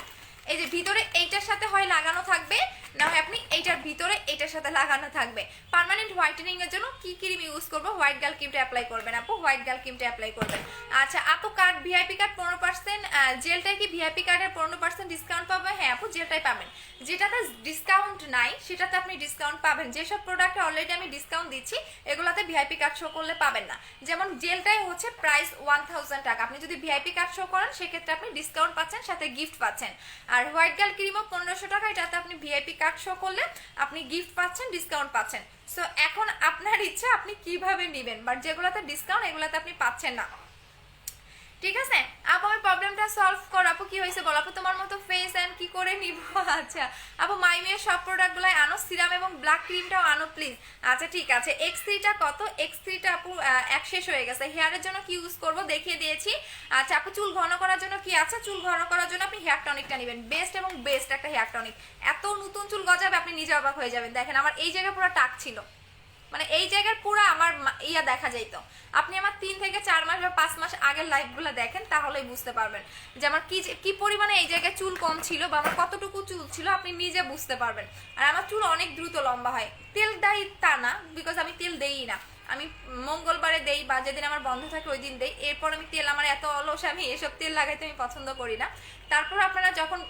এই যে ভিতরে এইটার সাথে হয় লাগানো থাকবে, না হয় আপনি এইটার ভিতরে এইটার সাথে লাগানো থাকবে। পার্মানেন্ট হোয়াইটেনিং এর জন্য কি ক্রিম ইউজ করব? হোয়াইট গার্ল ক্রিমটা অ্যাপ্লাই করবেন আপু, হোয়াইট গার্ল ক্রিমটা অ্যাপ্লাই করবেন। আচ্ছা আপু কার্ড ভিআইপি কার্ড 15%, জেলটাই কি ভিআইপি কার্ডের 15% ডিসকাউন্ট পাবে? হ্যাঁ আপু জেলটাই পাবেন, যেটাতে ডিসকাউন্ট নাই সেটাতে আপনি ডিসকাউন্ট পাবেন। যেসব প্রোডাক্টে অলরেডি আমি ডিসকাউন্ট দিচ্ছি এগুলোতে ভিআইপি কার্ড শো করলে পাবেন না। যেমন জেলটাই হচ্ছে প্রাইস 1000 টাকা, আপনি যদি ভিআইপি কার্ড শো করেন সেক্ষেত্রে আপনি ডিসকাউন্ট পাচ্ছেন, সাথে গিফট পাচ্ছেন। আর হোয়াইট গার্ল ক্রিমও 1500 টাকা, এটাতে আপনি ভিআইপি কার্ড শো করলে আপনি গিফট পাচ্ছেন, ডিসকাউন্ট পাচ্ছেন। সো এখন আপনার ইচ্ছা আপনি কিভাবে নেবেন, বাট যেগুলোতে ডিসকাউন্ট এগুলোতে আপনি পাচ্ছেন না, ঠিক আছে আপু। আমি প্রবলেমটা সলভ কর আপু, কি হয়েছে বল আপু, তোমার মতো ফেস এন্ড কি করে নিব? আচ্ছা আপু মাইমিয়ের সব প্রোডাক্টগুলাই আনো, সিরাম এবং ব্ল্যাক ক্রিমটাও আনো প্লিজ। আচ্ছা ঠিক আছে, X3টা কত? X3টা আপু এক শেষ হয়ে গেছে। হেয়ারের জন্য কি ইউজ করব দেখিয়ে দিয়েছি। আচ্ছা আপু চুল ঘন করার জন্য কি আছে? চুল ঘন করার জন্য আপনি হেয়ার টনিকটা নেবেন, বেস্ট এবং বেস্ট একটা হেয়ার টনিক। এত নতুন চুল গজাবে আপনি নিজে অবাক হয়ে যাবেন। দেখেন আমার এই জায়গায় পুরো টাক ছিল, মানে এই জায়গার পুরো আমার ইয়া দেখা যাইতো। আপনি আমার 3 থেকে 4 মাস বা 5 মাস আগের লাইফগুলো দেখেন, তাহলেই বুঝতে পারবেন যে আমার কি পরিমাণে এই জায়গায় চুল কম ছিল বা আমার কতটুকু চুল ছিল, আপনি নিজে বুঝতে পারবেন। আর আমার চুল অনেক দ্রুত লম্বা হয়। তেল দেই তা না, বিকজ আমি তেল দেই না, আমি মঙ্গলবারে দেই বা যেদিন আমার বন্ধ থাকে ওই দিন দেই। এরপর আমি তেল, আমার এত অলস, আমি এসব তেল লাগাইতে আমি পছন্দ করি না। তারপর আপনারা যখন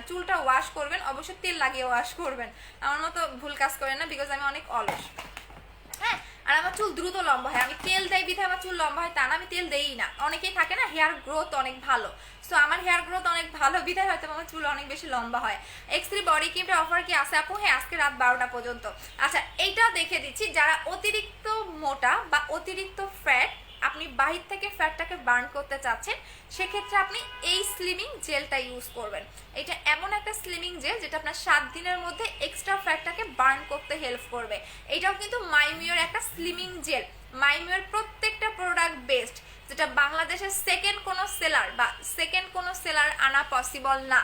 চুলটা ওয়াশ করবেন অবশ্যই তেল লাগিয়ে ওয়াশ করবেন, আমার মতো ভুল কাজ করেন না, বিকজ আমি অনেক অলস। হ্যাঁ আর আমার চুল দ্রুত লম্বা হয়, আমি তেল দেই বিধে আমার চুল লম্বা হয় তা না, আমি তেল দেই না। অনেকেই থাকে না হেয়ার গ্রোথ অনেক ভালো, সো আমার হেয়ার গ্রোথ অনেক ভালো বিধায় হয়তো আমার চুল অনেক বেশি লম্বা হয়। X3 বডি ক্রিমটা অফার কি আছে আপু? হ্যাঁ আজকে রাত 12টা পর্যন্ত। আচ্ছা এইটা দেখে দিচ্ছি, যারা অতিরিক্ত মোটা বা অতিরিক্ত ফ্যাট, আপনি বাহির থেকে ফ্যাটটাকে বার্ন করতে চাচ্ছেন, সেক্ষেত্রে আপনি এই স্লিমিং জেলটা ইউজ করবেন। এটা এমন একটা স্লিমিং জেল যেটা আপনার 7 দিনের মধ্যে এক্সট্রা ফ্যাটটাকে বার্ন করতে হেল্প করবে। এটাও কিন্তু মাইমিওর একটা স্লিমিং জেল। মাইমিওর প্রত্যেকটা প্রোডাক্ট বেস্ট, যেটা বাংলাদেশের সেকেন্ড কোনো সেলার আনা পসিবল না,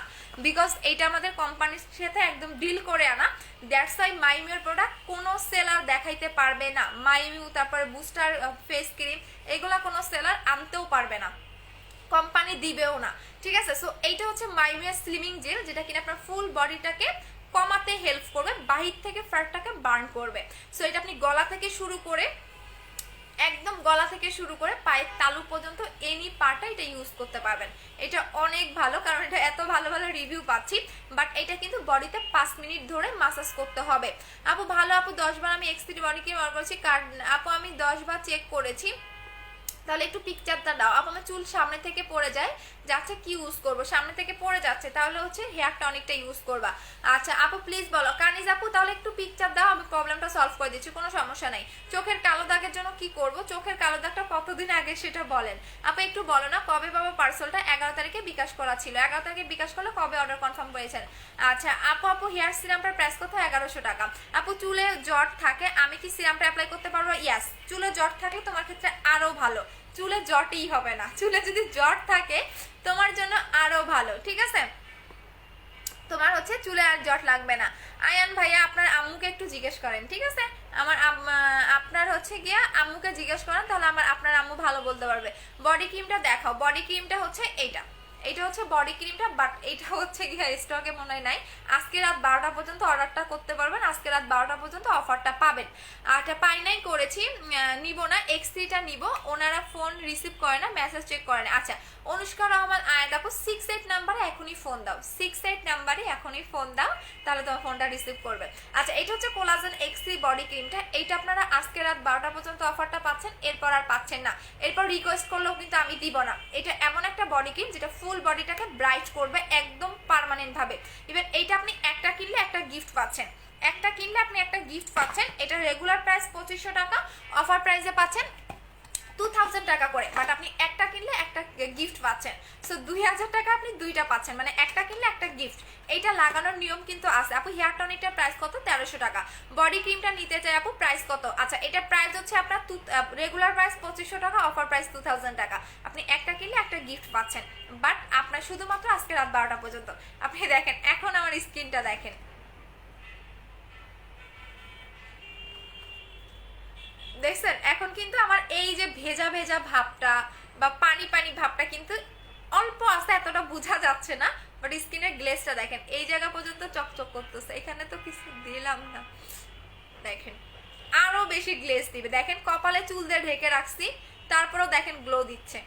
বিকজ এটা আমাদের কোম্পানির সাথে একদম ডিল করে আনা। দ্যাটস ওয়াই মাইমিওর প্রোডাক্ট কোনো সেলার দেখাইতে পারবে না। মাইমিউ, তারপরে বুস্টার ফেস ক্রিম, এগুলা কোনো সেলার আনতেও পারবে না, কোম্পানি দিবেও না, ঠিক আছে। সো এইটা হচ্ছে মাইমিওর স্লিমিং জেল, যেটা কিনা আপনার ফুল বডিটাকে কমাতে হেল্প করবে, বাহির থেকে ফ্যাটটাকে বার্ন করবে। সো এটা আপনি গলা থেকে শুরু করে পায়ের তালু পর্যন্ত এনি পার্টে এটা ইউজ করতে পারবেন। এটা অনেক ভালো, কারণ এটা এত ভালো ভালো রিভিউ পাচ্ছি। বাট এটা কিন্তু বডিতে 5 মিনিট ধরে মাসাজ করতে হবে। আপু ভালো আপু 10 বার আমি X3 বডি ক্রিম অর্ডার করেছি, আপু আমি 10 বার চেক করেছি, তাহলে একটু পিকচারটা দাও আপু। আমার চুল সামনে থেকে পড়ে যায়, যাচ্ছে কি ইউজ করবো? সামনে থেকে পড়ে যাচ্ছে, তাহলে হচ্ছে হেয়ার টনিকটা ইউজ করবা। আচ্ছা আপু প্লিজ বলো। কানিজ আপু তাহলে একটু পিকচার দাও, আমি প্রবলেমটা সলভ করে দিচ্ছি, কোনো সমস্যা নাই। চোখের কালো দাগের জন্য কি করব? চোখের কালো দাগটা কতদিন আগে সেটা বলেন আপু, একটু বলো না। কবে বাবা পার্সেলটা? 11 তারিখে বিকাশ করা ছিল। 11 তারিখে বিকাশ করলে কবে অর্ডার কনফার্ম করেছেন? আচ্ছা আপু হেয়ার সিরামটার প্রাইস কত? 1100 টাকা। আপু চুলে জট থাকে, আমি কি সিরামটা অ্যাপ্লাই করতে পারবো? ইয়াস, চুলে জট থাকলে তোমার ক্ষেত্রে আরো ভালো, চুলে জটই হবে না। চুলে যদি জট থাকে তোমার জন্য আরো ভালো, ঠিক আছে, তোমার হচ্ছে চুলে আর জট লাগবে না। আয়ান ভাইয়া আপনার আম্মুকে একটু জিজ্ঞেস করেন, ঠিক আছে, আপনার হচ্ছে গিয়া আম্মুকে জিজ্ঞেস করেন, তাহলে আপনার আম্মু ভালো বলতে পারবে। বডি ক্রিমটা দেখাও। বডি ক্রিমটা হচ্ছে এইটা, এটা হচ্ছে বডি ক্রিমটা, বাট এটা হচ্ছে গিয়ে স্টকে মনে হয় নাই। আজকে রাত 12টা পর্যন্ত অর্ডারটা করতে পারবেন, আজকে রাত 12টা পর্যন্ত অফারটা পাবেন। আর পাই নাই করেছি, নিব না, X3টা নিব। ওনারা ফোন রিসিভ করে না, মেসেজ চেক করে না। আচ্ছা অনুষ্কা রহমান আয়াত আপু 68 নাম্বারে এখনই ফোন দাও, 68 নাম্বারে এখনই ফোন দাও, তাহলে তোমার ফোনটা রিসিভ করবে। আচ্ছা এটা হচ্ছে কোলাজেন X3 বডি ক্রিমটা, এইটা আপনারা আজকে রাত 12টা পর্যন্ত অফারটা পাচ্ছেন, এরপর আর পাচ্ছেন না। এরপর রিকোয়েস্ট করলেও কিন্তু আমি দিব না। এটা এমন একটা বডি ক্রিম যেটা ফুল বডিটাকে ব্রাইট করবে একদম পার্মানেন্ট ভাবে। ইভেন এইটা আপনি একটা কিনলে একটা গিফট পাচ্ছেন, একটা কিনলে আপনি একটা গিফট পাচ্ছেন। এটা রেগুলার প্রাইস 2500 টাকা, অফার প্রাইসে পাচ্ছেন 2000 টাকা করে, বাট আপনি একটা কিনলে একটা গিফট পাচ্ছেন। সো 2000 টাকা আপনি দুইটা পাচ্ছেন, মানে একটা কিনলে একটা গিফট। এইটা লাগানোর নিয়ম কিন্তু আছে আপু। হেয়ার টনিকটার প্রাইস কত? 1300 টাকা। বডি ক্রিমটা নিতে চাই আপু, প্রাইস কত? আচ্ছা এটা প্রাইস হচ্ছে আপনার রেগুলার প্রাইস 2500 টাকা, অফার প্রাইস 2000 টাকা। আপনি একটা কিনলে একটা গিফট পাচ্ছেন, বাট আপনার শুধুমাত্র আজকে রাত 12টা পর্যন্ত। আপনি দেখেন এখন আমার স্কিনটা দেখেন, দেখছেন এখন কিন্তু আমার এই যে ভেজা ভেজা ভাবটা বা পানি পানি ভাবটা কিন্তু অল্প আছে, এতটা বোঝা যাচ্ছে না, বাট স্কিনের গ্লেজটা দেখেন এই জায়গা পর্যন্ত চকচক করতেছে। এখানে তো কিছু দিলাম না, দেখেন আরো বেশি গ্লেজ দিবে। দেখেন কপালে চুল দিয়ে ঢেকে রাখছি, তারপরেও দেখেন গ্লো দিচ্ছে।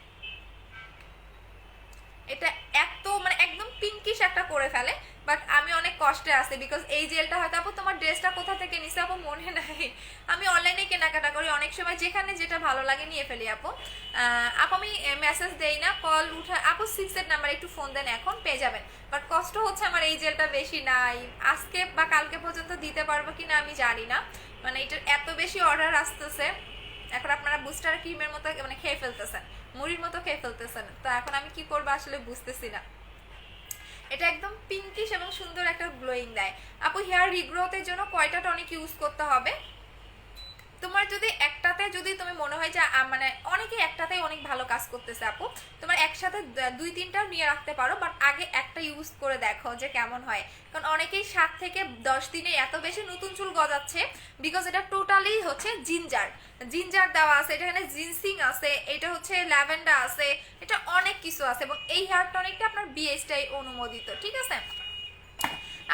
এটা এত মানে একদম পিঙ্কিশ একটা করে ফেলে, বাট আমি অনেক কষ্টে আছি বিকজ এই জেলটা হয়তো আপু তোমার ড্রেসটা কোথা থেকে নিছে আপু মনে নাই। আমি অনলাইনে কেনাকাটা করি অনেক সময়, যেখানে যেটা ভালো লাগে নিয়ে ফেলি আপু। আপু আমি মেসেজ দেই না, কল উঠা আপু 68 নাম্বার একটু ফোন দেন, এখন পেয়ে যাবেন। বাট কষ্ট হচ্ছে আমার এই জেলটা বেশি নাই, আজকে বা কালকে পর্যন্ত দিতে পারবো কিনা আমি জানি না, মানে এটার এত বেশি অর্ডার আসতেছে। এখন আপনারা বুস্টার ক্রিমের মতো মানে খেয়ে ফেলতেছেন, মুড়ির মতো খেয়ে ফেলতেছেন, তো এখন আমি কি করবো আসলে বুঝতেছি না। এটা একদম পিঙ্কিশ এবং সুন্দর একটা গ্লোয়িং দেয়। আপু হেয়ার রিগ্রোথের জন্য কয়টা টনিক ইউজ করতে হবে? তোমার যদি একটাতে যদি তুমি মনে হয় যে মানে অনেকে একটাতেই অনেক ভালো কাজ করতেছে আপু, তোমার একসাথে 2-3টাও নিয়ে রাখতে পারো, বাট আগে একটা ইউজ করে দেখো যে কেমন হয়। কারণ অনেকেই 7 থেকে 10 দিনে এত বেশি নতুন চুল গজাচ্ছে, বিকজ এটা টোটালি হচ্ছে জিঞ্জার জিঞ্জার দেওয়া আছে, এটা এখানে জিনসিং আছে, এটা হচ্ছে ল্যাভেন্ডার আছে, এটা অনেক কিছু আছে, এবং এই হেয়ার টনিকটা আপনার বিএসটাই অনুমোদিত, ঠিক আছে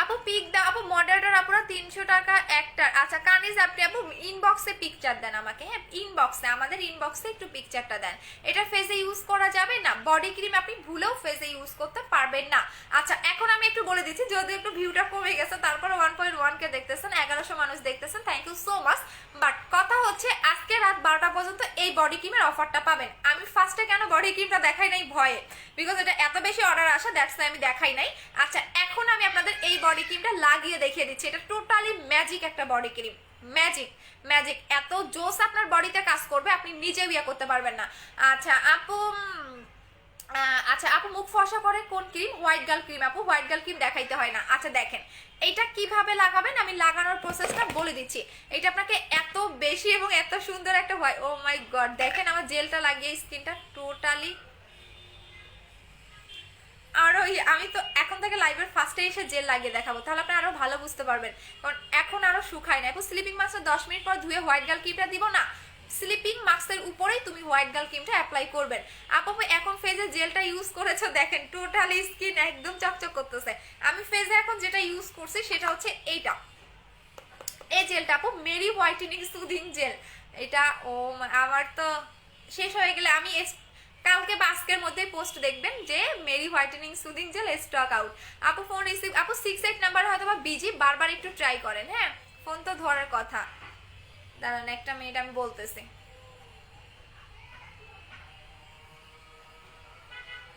আপু। পিক দাও আপু, মডারেটর আপুরা 300 টাকা একটা। আচ্ছা কানিজ আপনি আপু ইনবক্সে পিকচার দেন আমাকে, হ্যাঁ ইনবক্সে, আমাদের ইনবক্সে একটু পিকচারটা দেন। এটা ফেসে ইউজ করা যাবে না, বডি ক্রিম আপনি ভুলেও ফেসে ইউজ করতে পারবেন না। আচ্ছা এখন আমি একটু বলে দিচ্ছি, যদি একটু ভিউটা কমে গেছে, তারপরে 1.1 কে দেখতেছেন, 1100 মানুষ দেখতেছেন, thank you so much. But কথা হচ্ছে আজকে রাত 12টা পর্যন্ত এই বডি ক্রিমের অফারটা পাবেন। আমি ফার্স্টে কেন বডি ক্রিমটা দেখাই নাই ভয়ে, বিকজ এটা এত বেশি অর্ডার আসা, দ্যাটস ওয়াই আমি দেখাই নাই। আচ্ছা এখন আমি আপনাদের এই বডি ক্রিমটা লাগিয়ে দেখিয়ে দিচ্ছি। এটা টোটালি ম্যাজিক একটা বডি ক্রিম, ম্যাজিক ম্যাজিক, এত জোস আপনার বডিতে কাজ করবে আপনি নিজেও ইয়া করতে পারবেন না। আচ্ছা আপু আচ্ছা আপু মুখ ফর্সা করে কোন ক্রিম? হোয়াইট গার্ল ক্রিম আপু, হোয়াইট গার্ল ক্রিম দেখাইতে হয় না। আচ্ছা দেখেন এইটা কিভাবে লাগাবেন আমি লাগানোর প্রসেসটা বলে দিচ্ছি। এটা আপনাকে এত বেশি এবং এত সুন্দর একটা ও মাই গড, দেখেন আমার জেলটা লাগিয়ে স্কিনটা টোটালি আরো আমি তো এখন থেকে লাইভের ফার্স্টে এসে জেল লাগিয়ে দেখাবো, তাহলে আপনি আরো ভালো বুঝতে পারবেন, কারণ এখন আরো শুকায় না। এখন স্লিপিং মাস্কের 10 মিনিট পর ধুয়ে হোয়াইট গার্ল ক্রিমটা দিব না, স্লিপিং মাস্কের উপরেই তুমি হোয়াইট গার্ল ক্রিমটা অ্যাপ্লাই করবেন। আপু এখন ফেজে জেলটা ইউজ করেছো, দেখেন টোটালি স্কিন একদম চকচক করতেছে। আমি ফেজে এখন যেটা ইউজ করছি সেটা হচ্ছে এইটা, এই জেলটা আপু মেরি হোয়াইটেনিং সুদিং জেল। এটা ও আমার তো শেষ হয়ে গেলে আমি কালকে বা আজকের মধ্যে পোস্ট দেখবেন যে Mary whitening soothing gel stock out. আপু ফোন রিসিভ আপু 68 নাম্বার হয়তো বা বিজি, বারবার একটু ট্রাই করেন, হ্যাঁ ফোন তো ধরার কথা। দাঁড়ান একটা মিনিট আমি বলতেছি।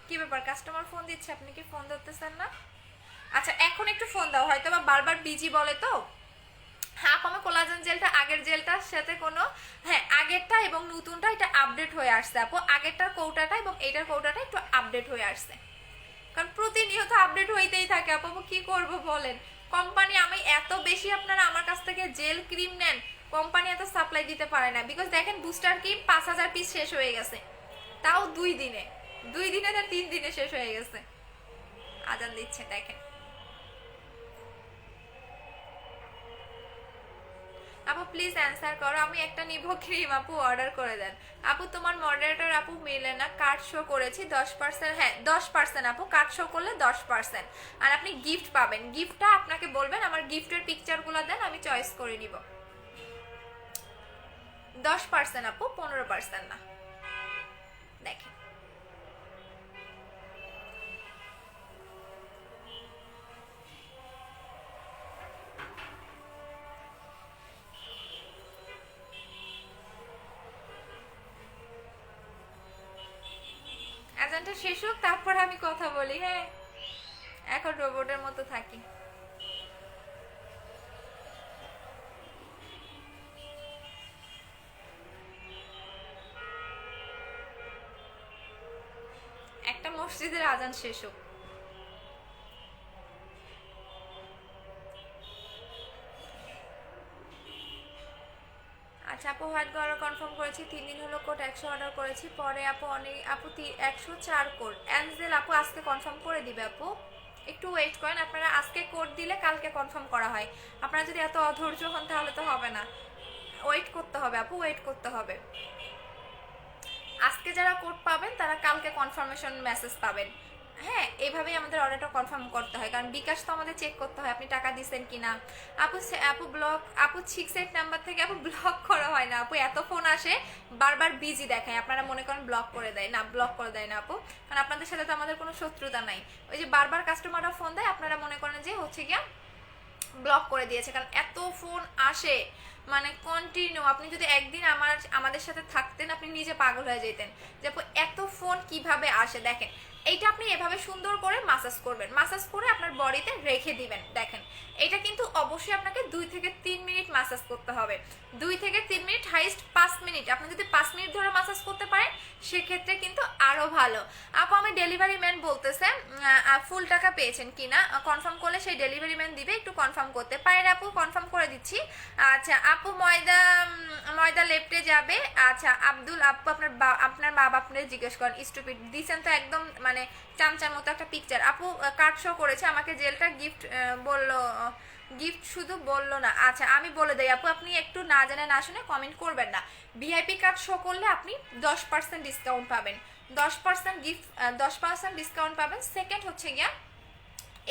কি ব্যাপার কাস্টমার ফোন দিচ্ছে, আপনি কি ফোন ধরতেছেন না? আচ্ছা এখন একটু ফোন দাও, হয়তো বা বারবার বিজি বলে তো। হ্যাঁ আমার কোলাজেন জেলটা আগের জেলটার সাথে কোনো, হ্যাঁ আগেরটা এবং নতুনটা এটা আপডেট হয়ে আসছে আপু, আগেরটার কৌটাটা এবং এইটার কৌটাটা একটু আপডেট হয়ে আসছে, কারণ প্রতিনিয়ত আপডেট হইতেই থাকে আপু, কি করব বলেন। কোম্পানি আমি এত বেশি আপনারা আমার কাছ থেকে জেল ক্রিম নেন, কোম্পানি এত সাপ্লাই দিতে পারে না, বিকজ দেখেন বুস্টার ক্রিম 5000 পিস শেষ হয়ে গেছে, তাও 2 দিনে না 3 দিনে শেষ হয়ে গেছে। আজান দিচ্ছে দেখেন। আপু প্লিজ অ্যান্সার করো, আমি একটা নিব ক্রিম, আপু অর্ডার করে দেন। আপু তোমার মডারেটর আপু মেলে না, কার্ড শো করেছি 10%, হ্যাঁ 10% আপু, কার্ড শো করলে 10%, আর আপনি গিফট পাবেন। গিফটটা আপনাকে বলবেন, আমার গিফটের পিকচারগুলো দেন, আমি চয়েস করে নিব। 10% আপু, 15% না। দেখেন আজানটা শেষ হোক তারপর আমি কথা বলি, হ্যাঁ এখন রোবটের মতো থাকি। একটা মসজিদের আজান শেষ হোক। আচ্ছা আপু হোয়াইট অর্ডার কনফার্ম করেছি, 3 দিন হলো কোড 100 অর্ডার করেছি, পরে আপু অনেক আপু 104 কোড অ্যাঞ্জেল আপু আজকে কনফার্ম করে দিবে আপু, একটু ওয়েট করেন। আপনারা আজকে কোড দিলে কালকে কনফার্ম করা হয়, আপনারা যদি এত অধৈর্য হন তাহলে তো হবে না, ওয়েট করতে হবে আপু, ওয়েট করতে হবে। আজকে যারা কোড পাবেন তারা কালকে কনফার্মেশন মেসেজ পাবেন। হ্যাঁ এইভাবেই আমাদের অর্ডারটা কনফার্ম করতে হয়, কারণ বিকাশ তো আমাদের চেক করতে হয় আপনি টাকা দিচ্ছেন কিনা। আপু আপু ব্লক আপু 6 নাম্বার থেকে আপু ব্লক করা হয় না আপু, এত ফোন আসে বারবার বিজি দেখায়, আপনারা মনে করেন ব্লক করে দেয় না, ব্লক করে দেয় না আপু, কারণ আপনাদের সাথে তো আমাদের কোনো শত্রুতা নাই। ওই যে বারবার কাস্টমাররা ফোন দেয় আপনারা মনে করেন যে হচ্ছে গিয়া ব্লক করে দিয়েছে, কারণ এত ফোন আসে মানে কন্টিনিউ। আপনি যদি একদিন আমাদের সাথে থাকতেন আপনি নিজে পাগল হয়ে যেতেন যে এত ফোন কিভাবে আসে। দেখেন এইটা আপনি এভাবে সুন্দর করে মাসাজ করবেন, মাসাজ করে আপনার বডিতে রেখে দিবেন। দেখেন এটা কিন্তু অবশ্যই আপনাকে 2 থেকে 3 মিনিট মাসাজ করতে হবে, 2 থেকে 3 মিনিট, হাইস্ট 5 মিনিট। আপনি যদি 5 মিনিট ধরে মাসাজ করতে পারেন সেক্ষেত্রে কিন্তু আরো ভালো। আপু আমি ডেলিভারি ম্যান বলতেছে ফুল টাকা পেয়েছেন কিনা, কনফার্ম করলে সেই ডেলিভারি ম্যান দিবে, একটু কনফার্ম করতে পারেন আপু, কনফার্ম করে দিচ্ছি। আচ্ছা আপু ময়দা লেফটে যাবে। আচ্ছা আব্দুল আপু আপনার মা বাপ আপনাদের জিজ্ঞেস করেন, স্টুপিড দিছেন তো একদম মানে চামচার মতো একটা পিকচার। আপু কার্ড শো করেছে আমাকে, জেলটা গিফট বললো, গিফট শুধু বললো না। আচ্ছা আমি বলে দেই আপু, আপনি একটু না জেনে না শুনে কমেন্ট করবেন না। ভিআইপি কার্ড শো করলে আপনি 10% ডিসকাউন্ট পাবেন, 10% গিফট, 10% ডিসকাউন্ট পাবেন। সেকেন্ড হচ্ছে গিয়া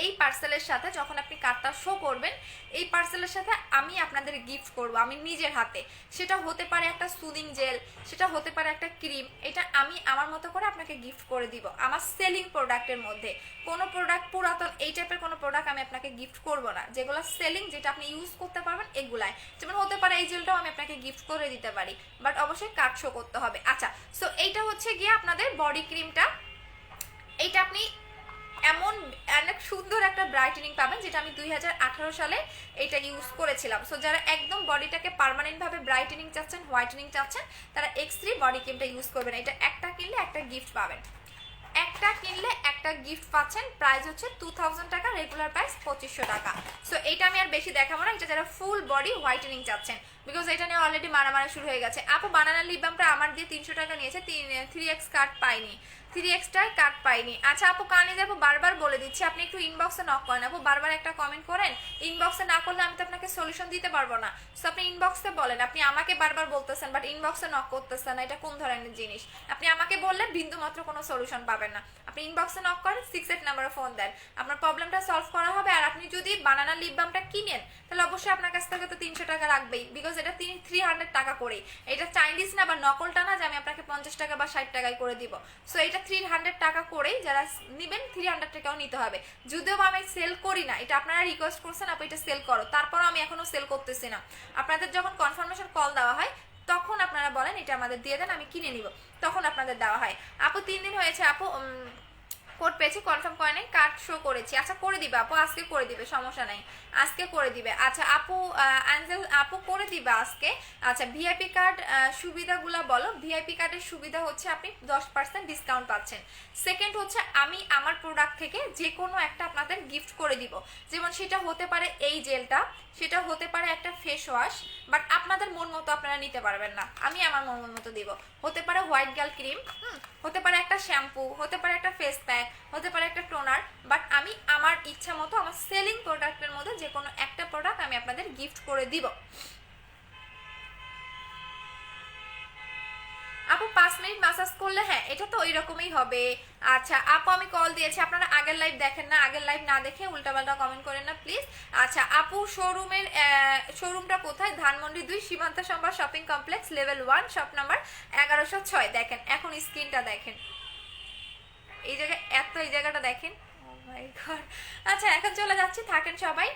এই পার্সেলের সাথে যখন আপনি কার্ডটা শো করবেন, এই পার্সেলের সাথে আমি আপনাদের গিফট করব আমি নিজের হাতে। সেটা হতে পারে একটা সুদিং জেল, সেটা হতে পারে একটা ক্রিম, এটা আমি আমার মতো করে আপনাকে গিফট করে দিব আমার সেলিং প্রোডাক্টের মধ্যে। কোনো প্রোডাক্ট পুরাতন এই টাইপের কোনো প্রোডাক্ট আমি আপনাকে গিফট করব না, যেগুলো সেলিং যেটা আপনি ইউজ করতে পারবেন এগুলাই। যেমন হতে পারে এই জেলটাও আমি আপনাকে গিফট করে দিতে পারি, বাট অবশ্যই কার্ড শো করতে হবে। আচ্ছা সো এইটা হচ্ছে গিয়ে আপনাদের বডি ক্রিমটা, এইটা আপনি এমন অনেক সুন্দর একটা ব্রাইটেনিং পাবেন, যেটা আমি 2018 সালে এটা ইউজ করেছিলাম। সো যারা একদম বডিটাকে পার্মানেন্টভাবে ব্রাইটেনিং চাচ্ছেন, হোয়াইটেনিং চাচ্ছেন, তারা X3 বডি ক্রিমটা ইউজ করবেন। এটা একটা কিনলে একটা গিফট পাবেন, একটা কিনলে একটা গিফট পাচ্ছেন। প্রাইস হচ্ছে 2000 টাকা, রেগুলার প্রাইস 2500 টাকা। সো এইটা আমি আর বেশি দেখাবো না, এটা যারা ফুল বডি হোয়াইটেনিং চাচ্ছেন, বিকজ এটা নিয়ে অলরেডি মারামারি শুরু হয়ে গেছে। আপু বানানা লিপ বামটা আমার দিয়ে 300 টাকা নিয়েছে, 3x কার্ড পাইনি, 3x কার্ড পাইনি। আচ্ছা আপু কানে যাবো, বারবার বলে দিচ্ছি আপনি একটু ইনবক্সে নক করেন আপু, বারবার একটা কমেন্ট করেন, ইনবক্সে না করলে আমি তো আপনাকে সলিউশন দিতে পারবো না। সো আপনি ইনবক্সে বলেন, আপনি আমাকে বারবার বলতেছেন বাট ইনবক্সে নক করতেছেন না, এটা কোন ধরনের জিনিস? আপনি আমাকে বললে বিন্দু মাত্র কোনো সলিউশন পাবেন না। আপনি ইনবক্সে নক করেন, 68 নাম্বারে ফোন দেন, আপনার প্রবলেমটা সলভ করা হবে। আর আপনি যদি বানানা লিপ বামটা কিনেন তাহলে অবশ্যই আপনার কাছ থেকে তো 300 টাকা রাখবেই, বিকজ এটা 300 টাকা করে। এটা চাইনিজ না বা নকলটা না যে আমি আপনাকে 50 টাকা বা 60 টাকায় করে দিব। সো এটা 300 টাকা করেই যারা নেবেন 300 টাকাও নিতে হবে। যদিও আমি সেল করি না, এটা আপনারা রিকোয়েস্ট করছেন আপু এটা সেল করো, তারপরও আমি এখনো সেল করতেছি না। আপনাদের যখন কনফার্মেশন কল দেওয়া হয় তখন আপনারা বলেন এটা আমাদের দিয়ে দেন, আমি কিনে নিব, তখন আপনাদের দেওয়া হয়। আপু 3 দিন হয়েছে আপু কোড পেয়েছি, কনফার্ম করে নাই, কার্ড শো করেছি। আচ্ছা করে দিবে আপু, আজকে করে দিবে, সমস্যা নাই, আজকে করে দিবে। আচ্ছা আপু অ্যাঞ্জেল আপু করে দিবে আজকে। আচ্ছা ভিআইপি কার্ড সুবিধাগুলো বলো। ভিআইপি কার্ডের সুবিধা হচ্ছে আপনি 10% ডিসকাউন্ট পাচ্ছেন। সেকেন্ড হচ্ছে আমি আমার প্রোডাক্ট থেকে যে কোনো একটা আপনাদের গিফট করে দিব, যেমন সেটা হতে পারে এই জেলটা, সেটা হতে পারে একটা ফেস ওয়াশ, বাট আপনাদের মন মতো আপনারা নিতে পারবেন না, আমি আমার মন মতো দিব। হতে পারে হোয়াইট গার্ল ক্রিম, হতে পারে একটা শ্যাম্পু, হতে পারে একটা ফেস প্যাক, হতে পারে একটা টোনার, বাট আমি আমার ইচ্ছা মতো আমার সেলিং প্রোডাক্টের মধ্যে যে কোনো একটা প্রোডাক্ট আমি আপনাদের গিফট করে দিব। আপু 5 মিনিট ম্যাসাজ করলে, হ্যাঁ এটা তো ওইরকমই হবে। আচ্ছা আপু আমি কল দিয়েছি, আপনারা আগের লাইভ দেখেন না, আগের লাইভ না দেখে উল্টাপাল্টা কমেন্ট করেন না প্লিজ। আচ্ছা আপু শোরুমটা কোথায়? ধানমন্ডি 2 সীমান্ত সম্ভার shopping complex, level 1, shop number 1106। দেখেন এখন স্ক্রিনটা দেখেন, এই জায়গায় এই জায়গাটা দেখেন। ও মাই গড। আচ্ছা এখন চলে যাচ্ছি, থাকেন সবাই,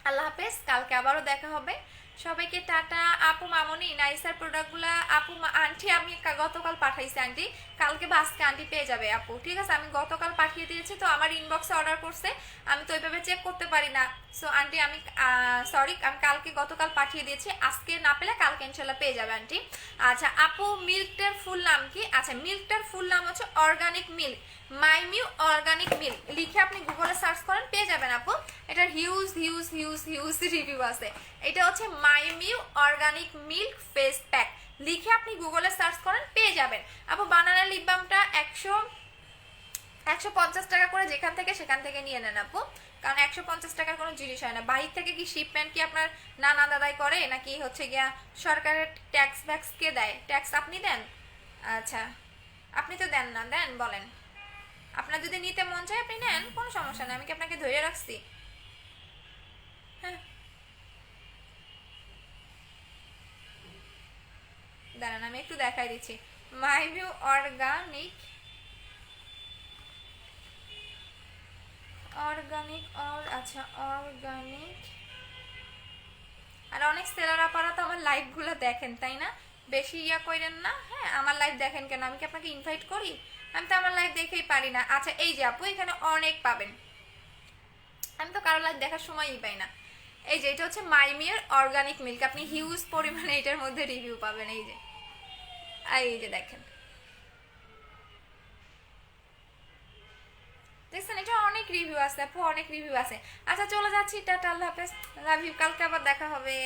আল্লাহ হাফেজ, কালকে আবারও দেখা হবে, সবাইকে টাটা। আপু মামনি নাইসার প্রোডাক্টগুলো আপু আন্টি আমি গতকাল পাঠাইছি আন্টি, কালকে বা আজকে আন্টি পেয়ে যাবে আপু, ঠিক আছে? আমি গতকাল পাঠিয়ে দিয়েছি, তো আমার ইনবক্সে অর্ডার করছে, আমি তো ওইভাবে চেক করতে পারি না। সো আন্টি আমি সরি, আমি গতকাল পাঠিয়ে দিয়েছি, আজকে না পেলে কালকে ইনশাল্লাহ পেয়ে যাবে আন্টি। আচ্ছা আপু মিল্কটার ফুল নাম কি? আচ্ছা মিল্কটার ফুল নাম হচ্ছে অর্গানিক মিল্ক, মাইমিউ অর্গানিক মিল্ক লিখে আপনি গুগলে সার্চ করেন পেয়ে যাবেন আপু। এটার huge huge huge huge review আছে। এটা হচ্ছে মাইমিউ অর্গানিক মিল্ক ফেস প্যাক, লিখে আপনি গুগলে সার্চ করেন পেয়ে যাবেন আপু। বানানা লিপ বামটা 150 টাকা করে, যেখান থেকে সেখান থেকে নিয়ে নেন আপু, কারণ 150 টাকার কোনো জিনিস হয় না। বাহির থেকে কি শিপমেন্ট কি আপনার নানা দাদাই করে, নাকি হচ্ছে গিয়া সরকারের ট্যাক্স ভ্যাক্স কে দেয়? ট্যাক্স আপনি দেন? আচ্ছা আপনি তো দেন না, দেন বলেন। আপনার যদি নিতে মন চায় আপনি নেন, কোনো সমস্যা নেই, আমি কি আপনাকে ধরে রাখছি? হ্যাঁ দাঁড়ান আমি একটু দেখাই দিচ্ছি। মাইভিউ অর্গানিক আচ্ছা অর্গানিক। আর অনেক সেলার আপারা তো আমার লাইভগুলো দেখেন তাই না, বেশি ইয়া করেন না। হ্যাঁ আমার লাইভ দেখেন কেন, আমি কি আপনাকে ইনভাইট করি? আমি তো আমার লাইভ দেখেই পারি না। আচ্ছা এই যে আপু এখানে অনেক পাবেন, আমি তো কারো লাইভ দেখার সময়ই পাই না। এই যে এটা হচ্ছে মাইমিয়ার অর্গানিক মিল্ক, আপনি হিউজ পরিমাণে এটার মধ্যে রিভিউ পাবেন। এই যে দেখেন, দেখছেন এটা অনেক রিভিউ আছে আপু, অনেক রিভিউ আছে। আচ্ছা চলে যাচ্ছি, টাটা, আল্লাহ হাফেজ, লাভ ইউ, কালকে আবার দেখা হবে।